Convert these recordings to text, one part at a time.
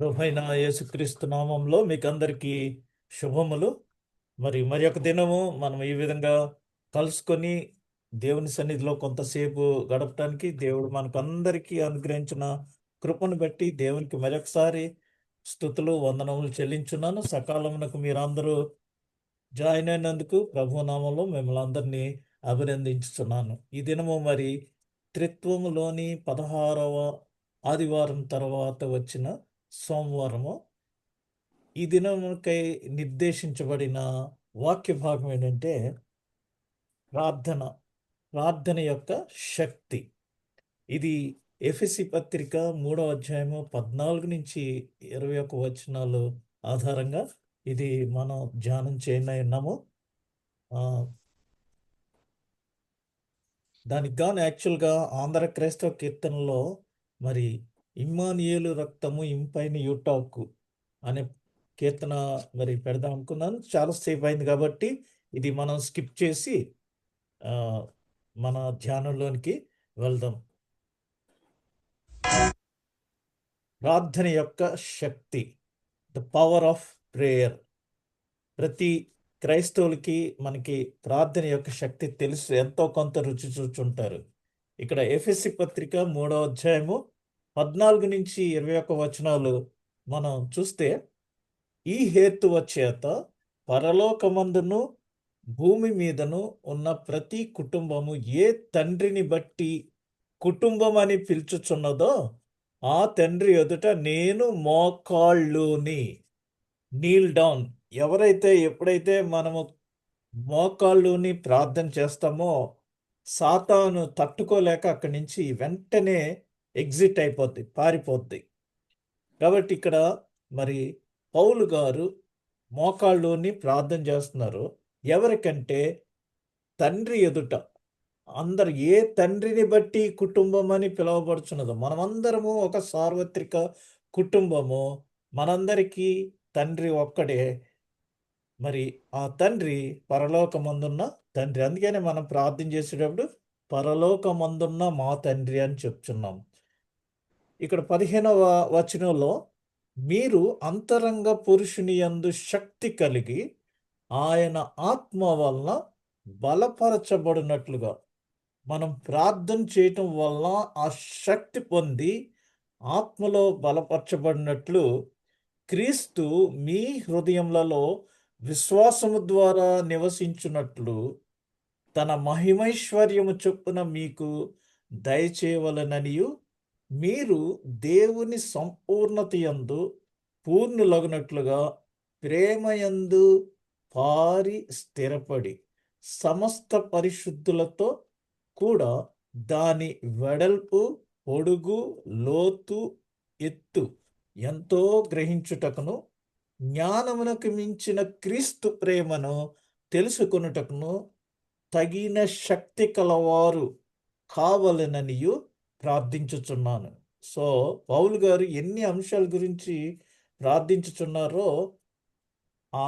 ప్రభువైన యేసుక్రీస్తు నామంలో మీకు అందరికీ శుభములు. మరి ఒక దినము మనం ఈ విధంగా కలుసుకొని దేవుని సన్నిధిలో కొంతసేపు గడపటానికి దేవుడు మనకు అందరికీ అనుగ్రహించిన కృపను బట్టి దేవునికి మరొకసారి స్తుతులు వందనములు చెల్లించున్నాను. సకాలమునకు మీరందరూ జాయిన్ అయినందుకు ప్రభు నామంలో మిమ్మల్ని అందరినీ అభినందించుతున్నాను. ఈ దినము మరి త్రిత్వములోని 16వ ఆదివారం తర్వాత వచ్చిన సోమవారము. ఈ దినముకై నిర్దేశించబడిన వాక్య భాగం ఏంటంటే ప్రార్థన. ప్రార్థన యొక్క శక్తి. ఇది ఎఫెసీ పత్రిక 3వ అధ్యాయము 14-21 వచనాలు ఆధారంగా ఇది మనం ధ్యానం చేయనున్నాము. దానికి గాను యాక్చువల్గా ఆంధ్ర క్రైస్తవ కీర్తనలో మరి ఇమ్మానుయేలు రక్తము ఇంపైన యూటాకు అనే కీర్తన మరి పెడదాం అనుకున్నాను. చాలాసేపు అయింది కాబట్టి ఇది మనం స్కిప్ చేసి మన ధ్యానంలోనికి వెళ్దాం. ప్రార్థన యొక్క శక్తి, ద పవర్ ఆఫ్ ప్రేయర్. ప్రతి క్రైస్తవులకి మనకి ప్రార్థన యొక్క శక్తి తెలుసు, ఎంతో కొంత రుచి చూచుంటారు. ఇక్కడ ఎఫెసీ పత్రిక 3వ అధ్యాయము 14-21 వచనాలు మనం చూస్తే, ఈ హేతువ చేత పరలోకమందును భూమి మీదను ఉన్న ప్రతి కుటుంబము ఏ తండ్రిని బట్టి కుటుంబం అని పిలుచుచున్నదో ఆ తండ్రి ఎదుట నేను మోకాళ్ళుని, నీల్ డౌన్. ఎప్పుడైతే మనము మోకాళ్ళుని ప్రార్థన చేస్తామో సాతాను తట్టుకోలేక అక్కడి నుంచి వెంటనే ఎగ్జిట్ అయిపోద్ది, పారిపోద్ది. కాబట్టి ఇక్కడ మరి పౌలు గారు మోకాళ్ళుని ప్రార్థన చేస్తున్నారు. ఎవరికంటే తండ్రి ఎదుట. అందరు ఏ తండ్రిని బట్టి కుటుంబం అని పిలువబడుచున్నదో, మనమందరము ఒక సార్వత్రిక కుటుంబము. మనందరికీ తండ్రి ఒక్కడే. మరి ఆ తండ్రి పరలోకమందున్న తండ్రి. అందుకనే మనం ప్రార్థన చేసేటప్పుడు పరలోకమందున్న మా తండ్రి అని చెప్తున్నాం. ఇక్కడ 15వ వచనంలో, మీరు అంతరంగ పురుషుని యందు శక్తి కలిగి ఆయన ఆత్మ వలన బలపరచబడినట్లుగా. మనం ప్రార్థన చేయటం వల్ల ఆ శక్తి పొంది ఆత్మలో బలపరచబడినట్లు క్రీస్తు మీ హృదయములలో విశ్వాసము ద్వారా నివసించున్నట్లు తన మహిమైశ్వర్యము చొప్పున మీకు దయచేయవలననియు, మీరు దేవుని సంపూర్ణతయందు పూర్ణులగునట్లుగా ప్రేమయందు పారి స్థిరపడి సమస్త పరిశుద్ధులతో కూడా దాని వెడల్పు, పొడుగు, లోతు, ఎత్తు ఎంతో గ్రహించుటకును, జ్ఞానమునకు మించిన క్రీస్తు ప్రేమను తెలుసుకొనుటకును తగిన శక్తి కలవారు కావాలననియు ప్రార్థించుచున్నాను. సో పౌలు గారు ఎన్ని అంశాల గురించి ప్రార్థించుచున్నారో, ఆ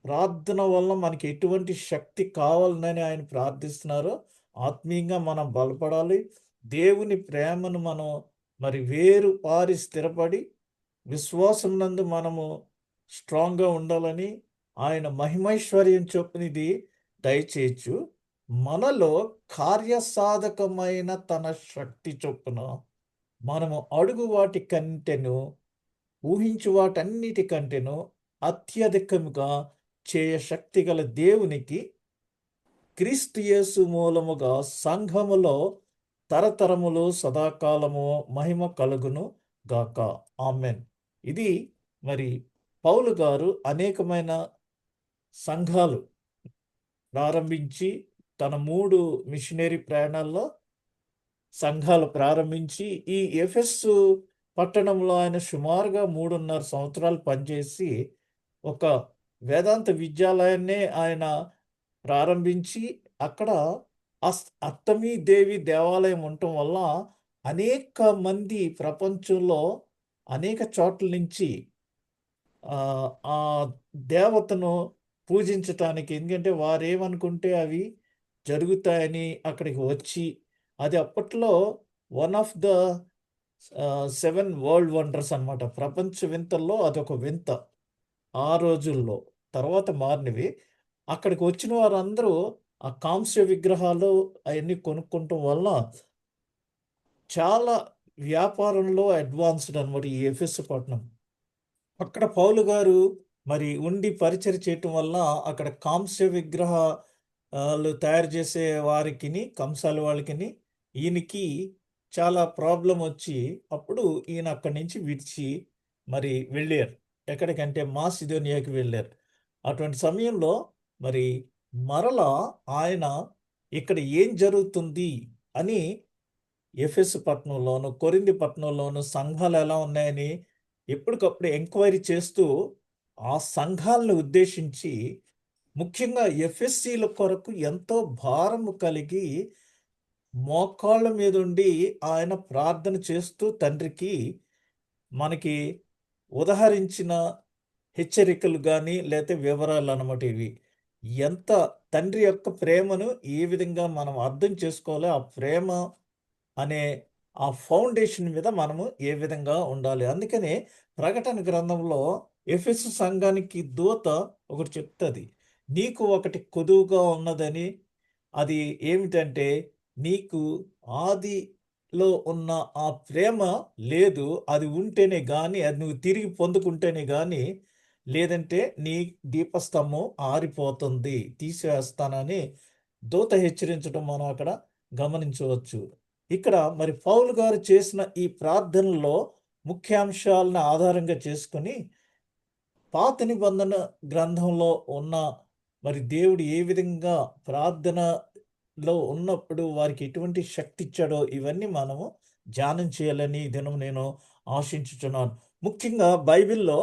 ప్రార్థన వల్ల మనకి ఎటువంటి శక్తి కావాలని ఆయన ప్రార్థిస్తున్నారో, ఆత్మీయంగా మనం బలపడాలి. దేవుని ప్రేమను మనం మరి వేరు పారి స్థిరపడి విశ్వాసం నందు మనము స్ట్రాంగ్గా ఉండాలని ఆయన మహిమైశ్వర్యం చొప్పునిది దయచేయచ్చు. మనలో కార్యసాధకమైన తన శక్తి చొప్పున మనము అడుగు వాటి కంటెను, ఊహించు వాటన్నిటి కంటెను అత్యధికముగా చేయ శక్తి గల దేవునికి క్రీస్తు యేసు మూలముగా సంఘములో తరతరములు సదాకాలము మహిమ కలుగును గాక. ఆమెన్. ఇది మరి పౌలు గారు అనేకమైన సంఘాలు ప్రారంభించి, తన 3 మిషనరీ ప్రయాణాల్లో సంఘాలు ప్రారంభించి, ఈ ఎఫెస్సు పట్టణంలో ఆయన సుమారుగా 3.5 సంవత్సరాలు పనిచేసి ఒక వేదాంత విద్యాలయాన్నే ఆయన ప్రారంభించి, అక్కడ అర్తమీ దేవి దేవాలయం ఉండటం వల్ల అనేక మంది ప్రపంచంలో అనేక చోట్ల నుంచి ఆ దేవతను పూజించటానికి, ఎందుకంటే వారు ఏమనుకుంటే అవి జరుగుతాయని అక్కడికి వచ్చి, అది అప్పట్లో one of the 7 world wonders అన్నమాట. ప్రపంచ వింతల్లో అదొక వింత. ఆ రోజుల్లో. తర్వాత మారినవి. అక్కడికి వచ్చిన వారందరూ ఆ కాంస్య విగ్రహాలు అయన్నీ కొనుక్కోవటం వల్ల చాలా వ్యాపారంలో అడ్వాన్స్‌డ్ అన్నమాట ఈ ఎఫెసు పట్టణం. అక్కడ పౌలు గారు మరి ఉండి పరిచయం చేయటం వల్ల అక్కడ కాంస్య విగ్రహాలు తయారు చేసే వారికిని, కంసాలి వాళ్ళకిని, ఈయనకి చాలా ప్రాబ్లమ్ వచ్చి అప్పుడు ఈయన అక్కడి నుంచి విడిచి మరి వెళ్ళారు. ఎక్కడికంటే మాసిదోనియాకి వెళ్ళారు. అటువంటి సమయంలో మరి మరలా ఆయన ఇక్కడ ఏం జరుగుతుంది అని ఎఫెసు పట్టణంలోను, కొరింథీ పట్టణంలోను సంఘాలు ఎలా ఉన్నాయని ఎప్పటికప్పుడు ఎంక్వైరీ చేస్తూ ఆ సంఘాలను ఉద్దేశించి ముఖ్యంగా ఎఫ్ఎస్సీల కొరకు ఎంతో భారము కలిగి మోకాళ్ళ మీదుండి ఆయన ప్రార్థన చేస్తూ తండ్రికి మనకి ఉదహరించిన హెచ్చరికలు గాని లేతే వివరాలు అన్నమాట ఇవి. ఎంత తండ్రి యొక్క ప్రేమను ఏ విధంగా మనం అర్థం చేసుకోవాలో ఆ ప్రేమ అనే ఆ ఫౌండేషన్ మీద మనము ఏ విధంగా ఉండాలి. అందుకనే ప్రకటన గ్రంథంలో ఎఫెసు సంఘానికి దూత ఒకటి చెప్తది. నీకు ఒకటి కొదువుగా ఉన్నదని అది ఏమిటంటే నీకు ఆదిలో ఉన్న ఆ ప్రేమ లేదు. అది ఉంటేనే గాని అది నువ్వు తిరిగి పొందుకుంటేనే గాని లేదంటే నీ దీపస్తంభం ఆరిపోతుంది. తీసివేస్తానని దూత హెచ్చరించడం మనం అక్కడ గమనించవచ్చు. ఇక్కడ మరి పౌలు గారు చేసిన ఈ ప్రార్థనలో ముఖ్యాంశాలను ఆధారంగా చేసుకొని పాత నిబంధన గ్రంథంలో ఉన్న మరి దేవుడు ఏ విధంగా ప్రార్థనలో ఉన్నప్పుడు వారికి ఎటువంటి శక్తి ఇచ్చాడో ఇవన్నీ మనము ధ్యానం చేయాలని ఈ దినం నేను ఆశించుచున్నాను. ముఖ్యంగా బైబిల్‌లో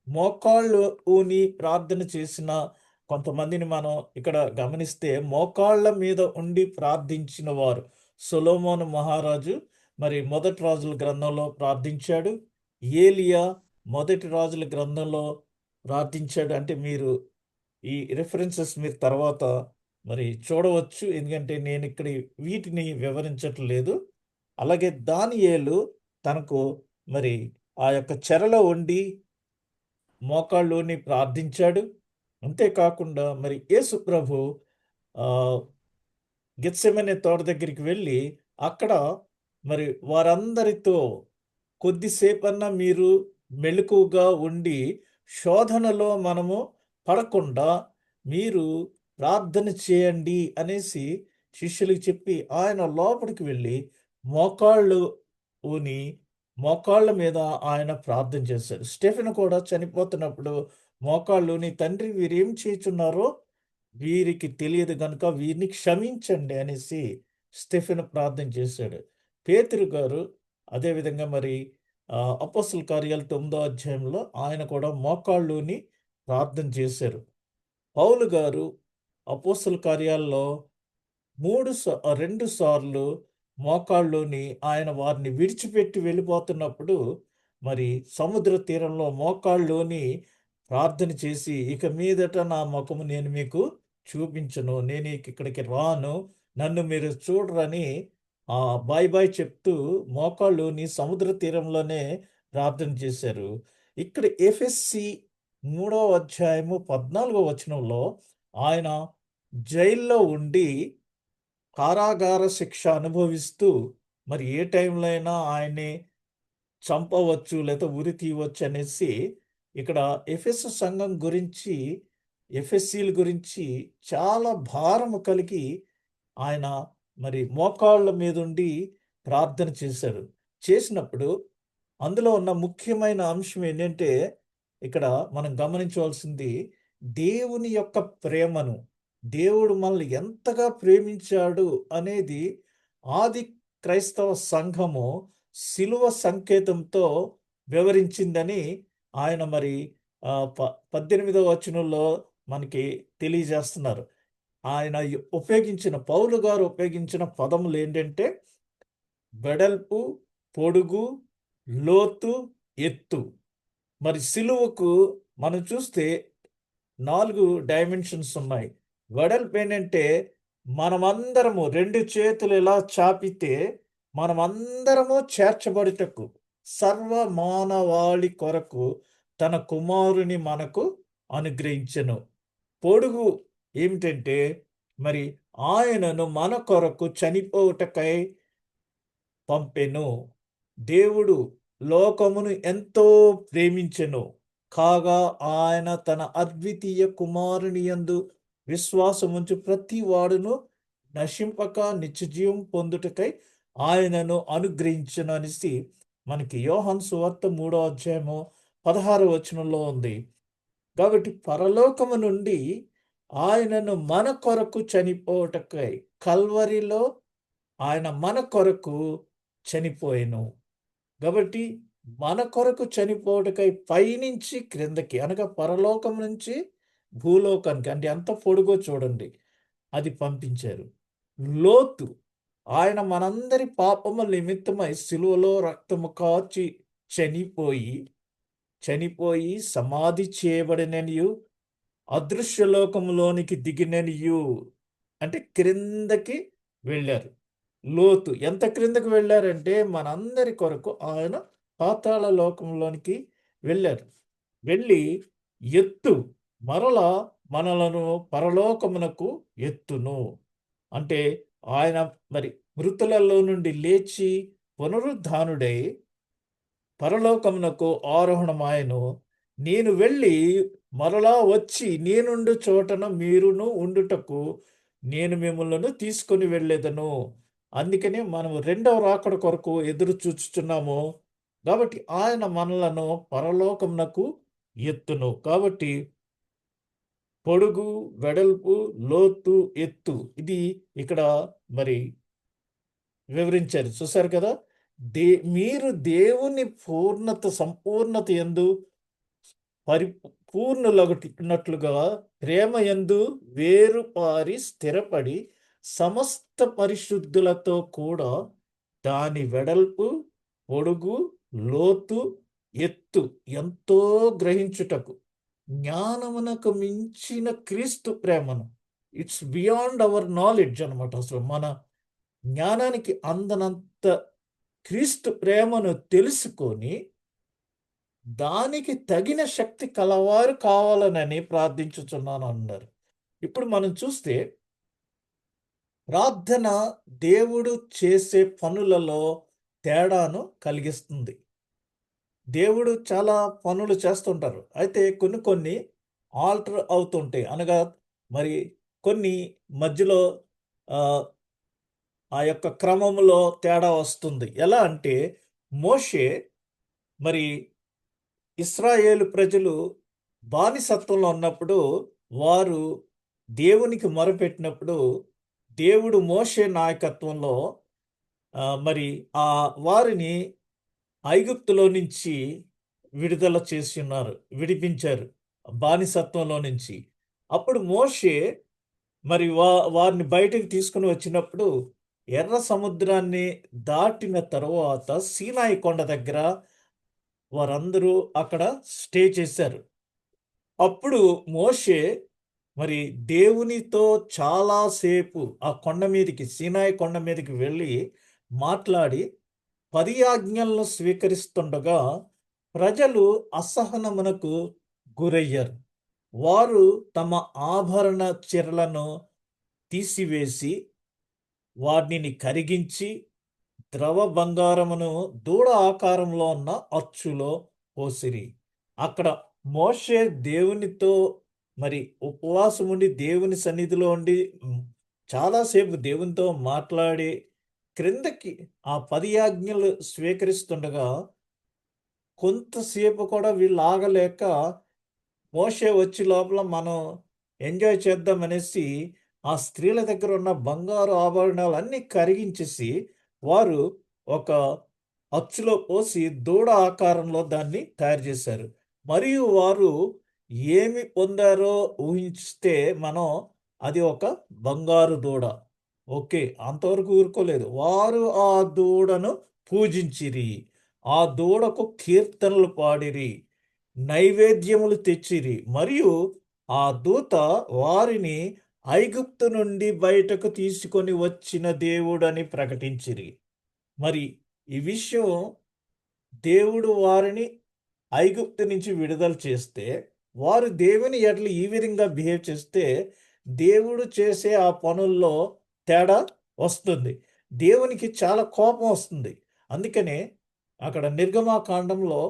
మోకాళ్ళు ఊని ప్రార్థన చేసిన కొంతమందిని మనం ఇక్కడ గమనిస్తే మోకాళ్ళ మీద ఉండి ప్రార్థించిన వారు సొలొమోను మహారాజు మరి మొదటి రాజుల గ్రంథంలో ప్రార్థించాడు. ఏలియా మొదటి రాజుల గ్రంథంలో ప్రార్థించాడు. అంటే మీరు ఈ రిఫరెన్సెస్ మీరు తర్వాత మరి చూడవచ్చు. ఎందుకంటే నేనిక్కడ వీటిని వివరించట్లేదు. అలాగే దానియేలు తనకు మరి ఆ యొక్క చెరలో ఉండి మోకాళ్ళూని ప్రార్థించాడు. అంతేకాకుండా మరి యేసు ప్రభు ఆహ్, గెత్సెమనే తోట దగ్గరికి వెళ్ళి అక్కడ మరి వారందరితో కొద్దిసేపన్నా మీరు మెలకువగా ఉండి శోధనలో మనము పడకుండా మీరు ప్రార్థన చేయండి అనేసి శిష్యులకు చెప్పి ఆయన లోపలికి వెళ్ళి మోకాళ్ళు ఊని మోకాళ్ళ మీద ఆయన ప్రార్థన చేశాడు. స్టెఫెను కూడా చనిపోతున్నప్పుడు మోకాళ్ళూని తండ్రి వీరేం చేయుచున్నారో వీరికి తెలియదు గనుక వీరిని క్షమించండి అనేసి స్టెఫెను ప్రార్థన చేశాడు. పేతురు గారు అదేవిధంగా మరి అపోస్తల కార్యాలు 9వ అధ్యాయంలో ఆయన కూడా మోకాళ్ళూని ప్రార్థన చేశారు. పౌలు గారు అపోస్తల కార్యాల్లో 2 సార్లు మోకాళ్ళూని ఆయన వారిని విడిచిపెట్టి వెళ్ళిపోతున్నప్పుడు మరి సముద్ర తీరంలో మోకాళ్ళూని ప్రార్థన చేసి ఇక మీదట నా ముఖము నేను మీకు చూపించను. నేను ఇక్కడికి రాను. నన్ను మీరు చూడరని బాయ్ బాయ్ చెప్తూ మోకాళ్ళూని సముద్ర తీరంలోనే ప్రార్థన చేశారు. ఇక్కడ ఎఫెస్సి 3వ అధ్యాయము 14వ వచనంలో ఆయన జైల్లో ఉండి కారాగార శిక్ష అనుభవిస్తూ మరి ఏ టైంలో అయినా ఆయన్ని చంపవచ్చు లేదా ఉరి తీయవచ్చు అనేసి ఇక్కడ ఎఫెసు సంఘం గురించి ఎఫెసీల గురించి చాలా భారము కలిగి ఆయన మరి మోకాళ్ళ మీదుండి ప్రార్థన చేశారు. చేసినప్పుడు అందులో ఉన్న ముఖ్యమైన అంశం ఏంటంటే ఇక్కడ మనం గమనించవలసింది దేవుని యొక్క ప్రేమను దేవుడు మనల్ని ఎంతగా ప్రేమించాడు అనేది ఆది క్రైస్తవ సంఘము శిలువ సంకేతంతో వివరించిందని ఆయన మరి 18వ వచనంలో మనకి తెలియజేస్తున్నారు. ఆయన ఉపయోగించిన పౌలు గారు ఉపయోగించిన పదములు ఏంటంటే వెడల్పు, పొడుగు, లోతు, ఎత్తు. మరి సిలువకు మనం చూస్తే 4 డైమెన్షన్స్ ఉన్నాయి. వెడల్పు ఏంటంటే మనమందరము 2 చేతులు ఇలా చాపితే మనమందరము చేర్చబడుటకు సర్వ మానవాళి కొరకు తన కుమారుని మనకు అనుగ్రహించెను. పొడుగు ఏమిటంటే మరి ఆయనను మన కొరకు చనిపోవుటకై పంపెను. దేవుడు లోకమును ఎంతో ప్రేమించెను, కాగా ఆయన తన అద్వితీయ కుమారుని యందు విశ్వాసముంచు ప్రతి వాడును నశింపక నిత్యజీవం పొందుటకై ఆయనను అనుగ్రహించను అనేసి మనకి యోహాను సువార్త 3వ అధ్యాయము 16వ వచనంలో ఉంది. కాబట్టి పరలోకము నుండి ఆయనను మన కొరకు చనిపోవటకై కల్వరిలో ఆయన మన కొరకు చనిపోయెను. కాబట్టి మన కొరకు చనిపోవటకై పైనుంచి క్రిందకి అనగా పరలోకం నుంచి భూలోకానికి, అంటే ఎంత పొడుగో చూడండి, అది పంపించారు. లోతు ఆయన మనందరి పాపముల నిమిత్తమై సిలువలో రక్తము కార్చి చనిపోయి సమాధి చేయబడిననియు అదృశ్యలోకములోనికి దిగిననియు, అంటే క్రిందకి వెళ్ళారు. లోతు ఎంత క్రిందకి వెళ్ళారంటే మనందరి కొరకు ఆయన పాతాళ లోకంలోనికి వెళ్ళారు. వెళ్ళి మరలా మనలను పరలోకమునకు ఎత్తును. అంటే ఆయన మరి మృతులలో నుండి లేచి పునరుద్ధానుడై పరలోకమునకు ఆరోహణమాయను. నేను వెళ్ళి మరలా వచ్చి నేనుండు చోటన మీరును ఉండుటకు నేను మిమ్మల్ని తీసుకొని వెళ్ళేదను. అందుకనే మనము రెండవ రాకడ కొరకు ఎదురు చూచుచున్నాము. కాబట్టి ఆయన మనలను పరలోకమునకు ఎత్తును. కాబట్టి పొడుగు, వెడల్పు, లోతు, ఎత్తు, ఇది ఇక్కడ మరి వివరించారు. చూశారు కదా. మీరు దేవుని సంపూర్ణత యందు పరిపూర్ణులగునట్లుగా ప్రేమ యందు వేరుపారి స్థిరపడి సమస్త పరిశుద్ధులతో కూడా దాని వెడల్పు, పొడుగు, లోతు, ఎత్తు ఎంతో గ్రహించుటకు జ్ఞానమునకు మించిన క్రీస్తు ప్రేమను, ఇట్స్ బియాండ్ అవర్ నాలెడ్జ్ అనమాట. అసలు మన జ్ఞానానికి అందనంత క్రీస్తు ప్రేమను తెలుసుకొని దానికి తగిన శక్తి కలవారు కావాలనని ప్రార్థించుచున్నాను అన్నారు. ఇప్పుడు మనం చూస్తే ప్రార్థన దేవుడు చేసే పనులలో తేడాను కలిగిస్తుంది. దేవుడు చాలా పనులు చేస్తుంటారు. అయితే కొన్ని ఆల్టర్ అవుతుంటాయి. అనగా మరి కొన్ని మధ్యలో ఆ యొక్క క్రమంలో తేడా వస్తుంది. ఎలా అంటే మోషే మరి ఇశ్రాయేలు ప్రజలు బానిసత్వంలో ఉన్నప్పుడు వారు దేవునికి మొరపెట్టినప్పుడు దేవుడు మోషే నాయకత్వంలో మరి ఆ వారిని ఐగుప్తులో నుంచి విడుదల చేసి ఉన్నారు, విడిపించారు బానిసత్వంలో నుంచి. అప్పుడు మోషే మరి వారిని బయటకు తీసుకుని వచ్చినప్పుడు ఎర్ర సముద్రాన్ని దాటిన తరువాత సీనాయి కొండ దగ్గర వారందరూ అక్కడ స్టే చేశారు. అప్పుడు మోషే మరి దేవునితో చాలాసేపు ఆ కొండ మీదకి, సీనాయి కొండ మీదకి వెళ్ళి మాట్లాడి 10 ఆజ్ఞలను స్వీకరిస్తుండగా ప్రజలు అసహనమునకు గురయ్యారు. వారు తమ ఆభరణ చీరలను తీసివేసి వాటిని కరిగించి ద్రవ బంగారమును దూడ ఆకారంలో ఉన్న అచ్చులో పోసిరి. అక్కడ మోషే దేవునితో మరి ఉపవాసం ఉండి దేవుని సన్నిధిలో ఉండి చాలాసేపు దేవునితో మాట్లాడి క్రిందకి ఆ 10 ఆజ్ఞలు స్వీకరిస్తుండగా కొంతసేపు కూడా వీళ్ళు ఆగలేక మోషే వచ్చి లోపల మనం ఎంజాయ్ చేద్దామనేసి ఆ స్త్రీల దగ్గర ఉన్న బంగారు ఆభరణాలు అన్నీ కరిగించేసి వారు ఒక అచ్చులో పోసి దూడ ఆకారంలో దాన్ని తయారు చేశారు. మరియు వారు ఏమి పొందారో ఊహిస్తే మనం అది ఒక బంగారు దూడ. ఓకే, అంతవరకు ఊరుకోలేదు. వారు ఆ దూడను పూజించిరి, ఆ దూడకు కీర్తనలు పాడిరి, నైవేద్యములు తెచ్చిరి, మరియు ఆ దూత వారిని ఐగుప్తు నుండి బయటకు తీసుకొని వచ్చిన దేవుడని ప్రకటించిరి. మరి ఈ విషయం దేవుడు వారిని ఐగుప్తు నుంచి విడుదల చేస్తే వారు దేవుని ఎడల ఈ విధంగా బిహేవ్ చేస్తే దేవుడు చేసే ఆ పనుల్లో తేడా వస్తుంది. దేవునికి చాలా కోపం వస్తుంది. అందుకనే అక్కడ నిర్గమాకాండంలో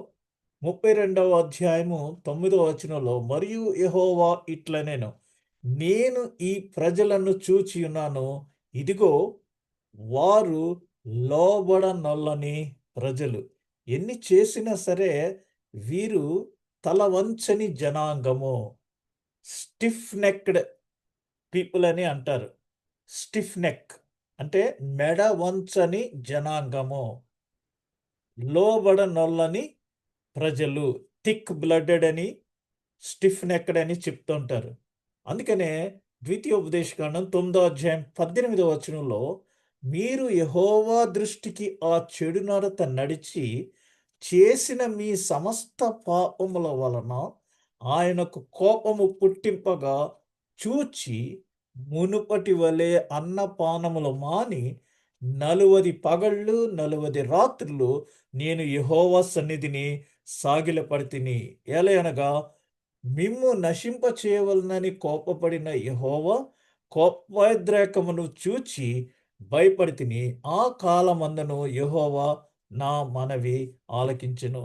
32వ అధ్యాయము 9వ వచనంలో, మరియు యెహోవా ఇట్లనెను, నేను ఈ ప్రజలను చూచి ఉన్నాను, ఇదిగో వారు లోబడనొల్లని ప్రజలు. ఎన్ని చేసినా సరే వీరు తల వంచని జనాంగము. స్టిఫ్ నెక్డ్ పీపుల్ అని అంటారు. స్టిఫ్ నెక్ అంటే మెడ వంచని జనాంగము, లోబడనొల్లని ప్రజలు, థిక్ బ్లడెడ్ అని, స్టిఫ్ నెక్డ్ అని చెప్తుంటారు. అందుకనే ద్వితీయోపదేశకాండం 9వ అధ్యాయం 18వ వచనంలో, మీరు యెహోవా దృష్టికి ఆ చెడు నడత నడిచి చేసిన మీ సమస్త పాపముల వలన ఆయనకు కోపము పుట్టింపగా చూచి మునుపటి వలె అన్నపానములు మాని 40 పగళ్ళు 40 రాత్రులు నేను యెహోవా సన్నిధిని సాగిలపడితిని. ఏలయనగా మిమ్ము నశింప చేయవలనని కోపపడిన యెహోవా కోపోద్రేకమును చూచి భయపడితిని. ఆ కాలమందును యెహోవా నా మనవి ఆలకించెను.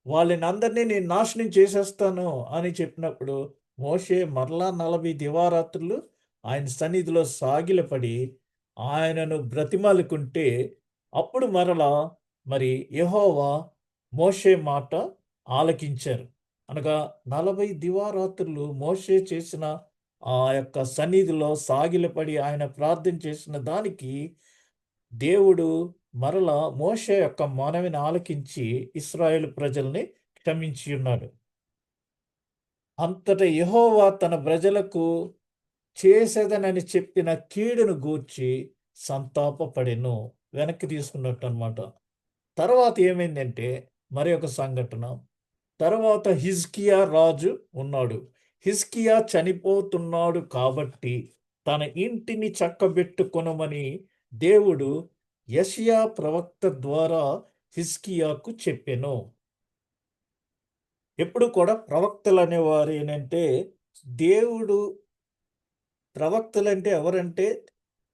వాళ్ళనందరినీ నేను నాశనం చేసేస్తాను అని చెప్పినప్పుడు మోషే మరలా 40 దివారాత్రులు ఆయన సన్నిధిలో సాగిలపడి ఆయనను బ్రతిమాలుకుంటే అప్పుడు మరలా మరి యెహోవా మోషే మాట ఆలకించారు. అనగా 40 దివారాత్రులు మోషే చేసిన ఆ యొక్క సన్నిధిలో సాగిలపడి ఆయన ప్రార్థన చేసిన దానికి దేవుడు మరలా మోషే యొక్క మనవిని ఆలకించి ఇశ్రాయేలు ప్రజల్ని క్షమించి ఉన్నాడు. అంతట యెహోవా తన ప్రజలకు చేసేదనని చెప్పిన కీడును గూర్చి సంతాపపడెను. వెనక్కి తీసుకున్నట్టు అన్నమాట. తర్వాత ఏమైందంటే మరి ఒక సంఘటన. తర్వాత హిజ్కియా రాజు ఉన్నాడు. హిజ్కియా చనిపోతున్నాడు కాబట్టి తన ఇంటిని చక్కబెట్టుకొనమని దేవుడు యెషయా ప్రవక్త ద్వారా హిజ్కియాకు చెప్పెను. ఎప్పుడు కూడా ప్రవక్తలు అనేవారు ఏంటంటే దేవుడు, ప్రవక్తలంటే ఎవరంటే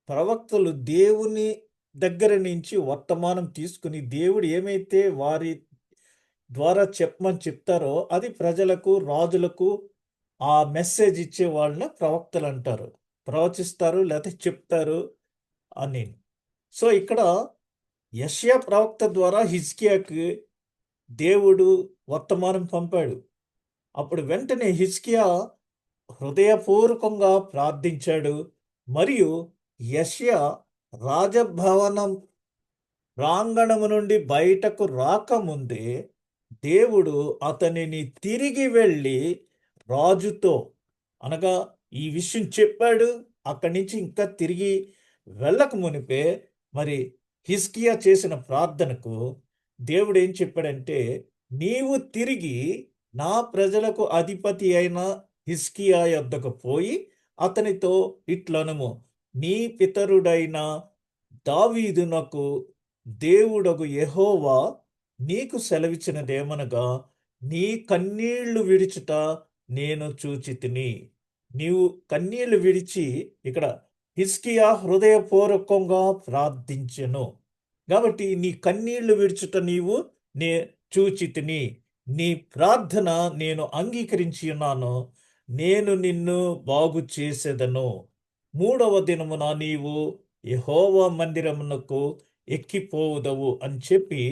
ప్రవక్తలు దేవుని దగ్గర నుంచి వర్తమానం తీసుకుని దేవుడు ఏమైతే వారి ద్వారా చెప్పమని చెప్తారో అది ప్రజలకు, రాజులకు ఆ మెసేజ్ ఇచ్చే వాళ్ళని ప్రవక్తలు అంటారు. ప్రవచిస్తారు లేకపోతే చెప్తారు అని. సో ఇక్కడ యెషయా ప్రవక్త ద్వారా హిజ్కియాకి దేవుడు వర్తమానం పంపాడు. అప్పుడు వెంటనే హిజ్కియా హృదయపూర్వకంగా ప్రార్థించాడు. మరియు యెషయా రాజభవనం ప్రాంగణము నుండి బయటకు రాకముందే దేవుడు అతనిని తిరిగి వెళ్ళి రాజుతో, అనగా ఈ విషయం చెప్పాడు. అక్కడి నుంచి ఇంకా తిరిగి వెళ్ళక మునిపే మరి హిజ్కియా చేసిన ప్రార్థనకు దేవుడు ఏం చెప్పాడంటే, నీవు తిరిగి నా ప్రజలకు అధిపతి అయిన హిజ్కియా యొద్దకు పోయి అతనితో ఇట్లనుము, నీ పితరుడైన దావీదునకు దేవుడగు యెహోవా నీకు సెలవిచ్చినదేమనగా, నీ కన్నీళ్లు విడిచుట నేను చూచితిని. నీవు కన్నీళ్లు విడిచి, ఇక్కడ హిజ్కియా హృదయపూర్వకంగా ప్రార్థించెను కాబట్టి నీ కన్నీళ్లు విడుచుట నీవు నే చూచితిని. నీ ప్రార్థన నేను అంగీకరించి ఉన్నాను. నేను నిన్ను బాగు చేసేదను. 3వ దినమున నీవు యెహోవా మందిరమునకు ఎక్కిపోవుదవు అని చెప్పి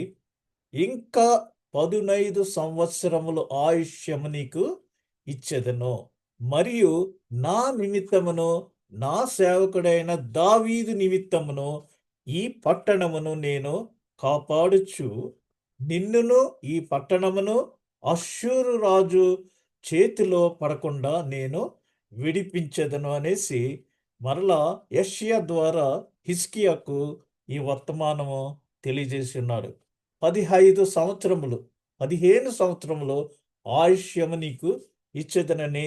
ఇంకా 15 సంవత్సరములు ఆయుష్యము నీకు ఇచ్చెదను. మరియు నా నిమిత్తమును నా సేవకుడైన దావీదు నిమిత్తమును ఈ పట్టణమును నేను కాపాడుచు నిన్నును ఈ పట్టణమును అష్షూరు రాజు చేతిలో పడకుండా నేను విడిపించెదను అనేసి మరలా యెషయా ద్వారా హిజ్కియాకు ఈ వర్తమానము తెలియజేసి ఉన్నాడు. 15 సంవత్సరములు 15 సంవత్సరములు ఆయుష్యము నీకు ఇచ్చేదనని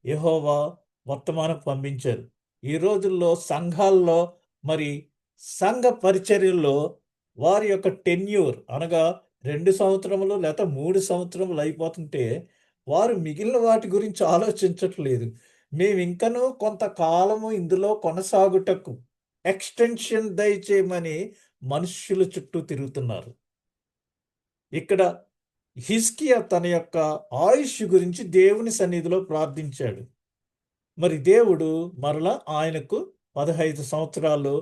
యెహోవా వర్తమానం పంపించారు. ఈ రోజుల్లో సంఘాల్లో మరి సంఘ పరిచర్యల్లో వారి యొక్క టెన్యూర్ అనగా 2 సంవత్సరములు లేక 3 సంవత్సరములు అయిపోతుంటే వారు మిగిలిన వాటి గురించి ఆలోచించట్లేదు. మేమింకనూ కొంతకాలము ఇందులో కొనసాగుటకు ఎక్స్‌టెన్షన్ దయచేయమని మనుష్యుల చుట్టూ తిరుగుతున్నారు. ఇక్కడ హిజ్కియా తన యొక్క ఆయుష్ గురించి దేవుని సన్నిధిలో ప్రార్థించాడు. మరి దేవుడు మరలా ఆయనకు 15 సంవత్సరాలు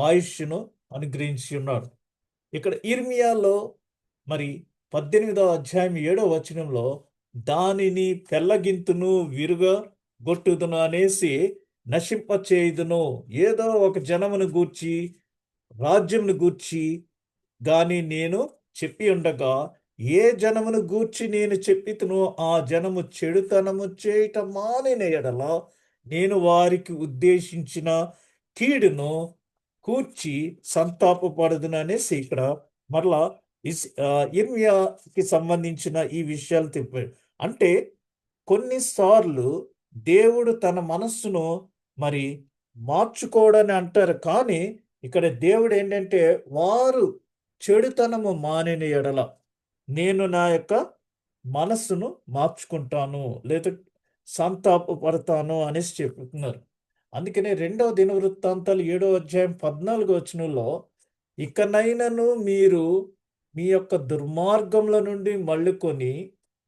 ఆయుష్‌ను అనుగ్రహించి ఉన్నాడు. ఇక్కడ ఇర్మియాలో మరి 18వ అధ్యాయం 7వ వచనంలో దానిని పెళ్ళగింతును విరుగగొట్టుదును అనేసి నశింపచేయుదును. ఏదో ఒక జనమును గూర్చి రాజ్యమును గూర్చి గాని నేను చెప్పి ఉండగా ఏ జనమును గూర్చి నేను చెప్పితునో ఆ జనము చెడుతనము చేయట మానిన ఎడల నేను వారికి ఉద్దేశించిన కీడును కూర్చి సంతాపపడదును అనేసి ఇక్కడ మరలా ఇర్మియాకి సంబంధించిన ఈ విషయాలు చెప్పాడు. అంటే కొన్నిసార్లు దేవుడు తన మనస్సును మరి మార్చుకోడని అంటారు. కానీ ఇక్కడ దేవుడు ఏంటంటే వారు చెడుతనము మానిన ఎడల నేను నా యొక్క మనస్సును మార్చుకుంటాను లేదా సంతాపపడతాను అనేసి చెప్తున్నారు. అందుకనే 2వ దినవృత్తాంతాలు 7వ అధ్యాయం 14వ వచనంలో ఇకనైనను మీరు మీ యొక్క దుర్మార్గముల నుండి మళ్ళుకొని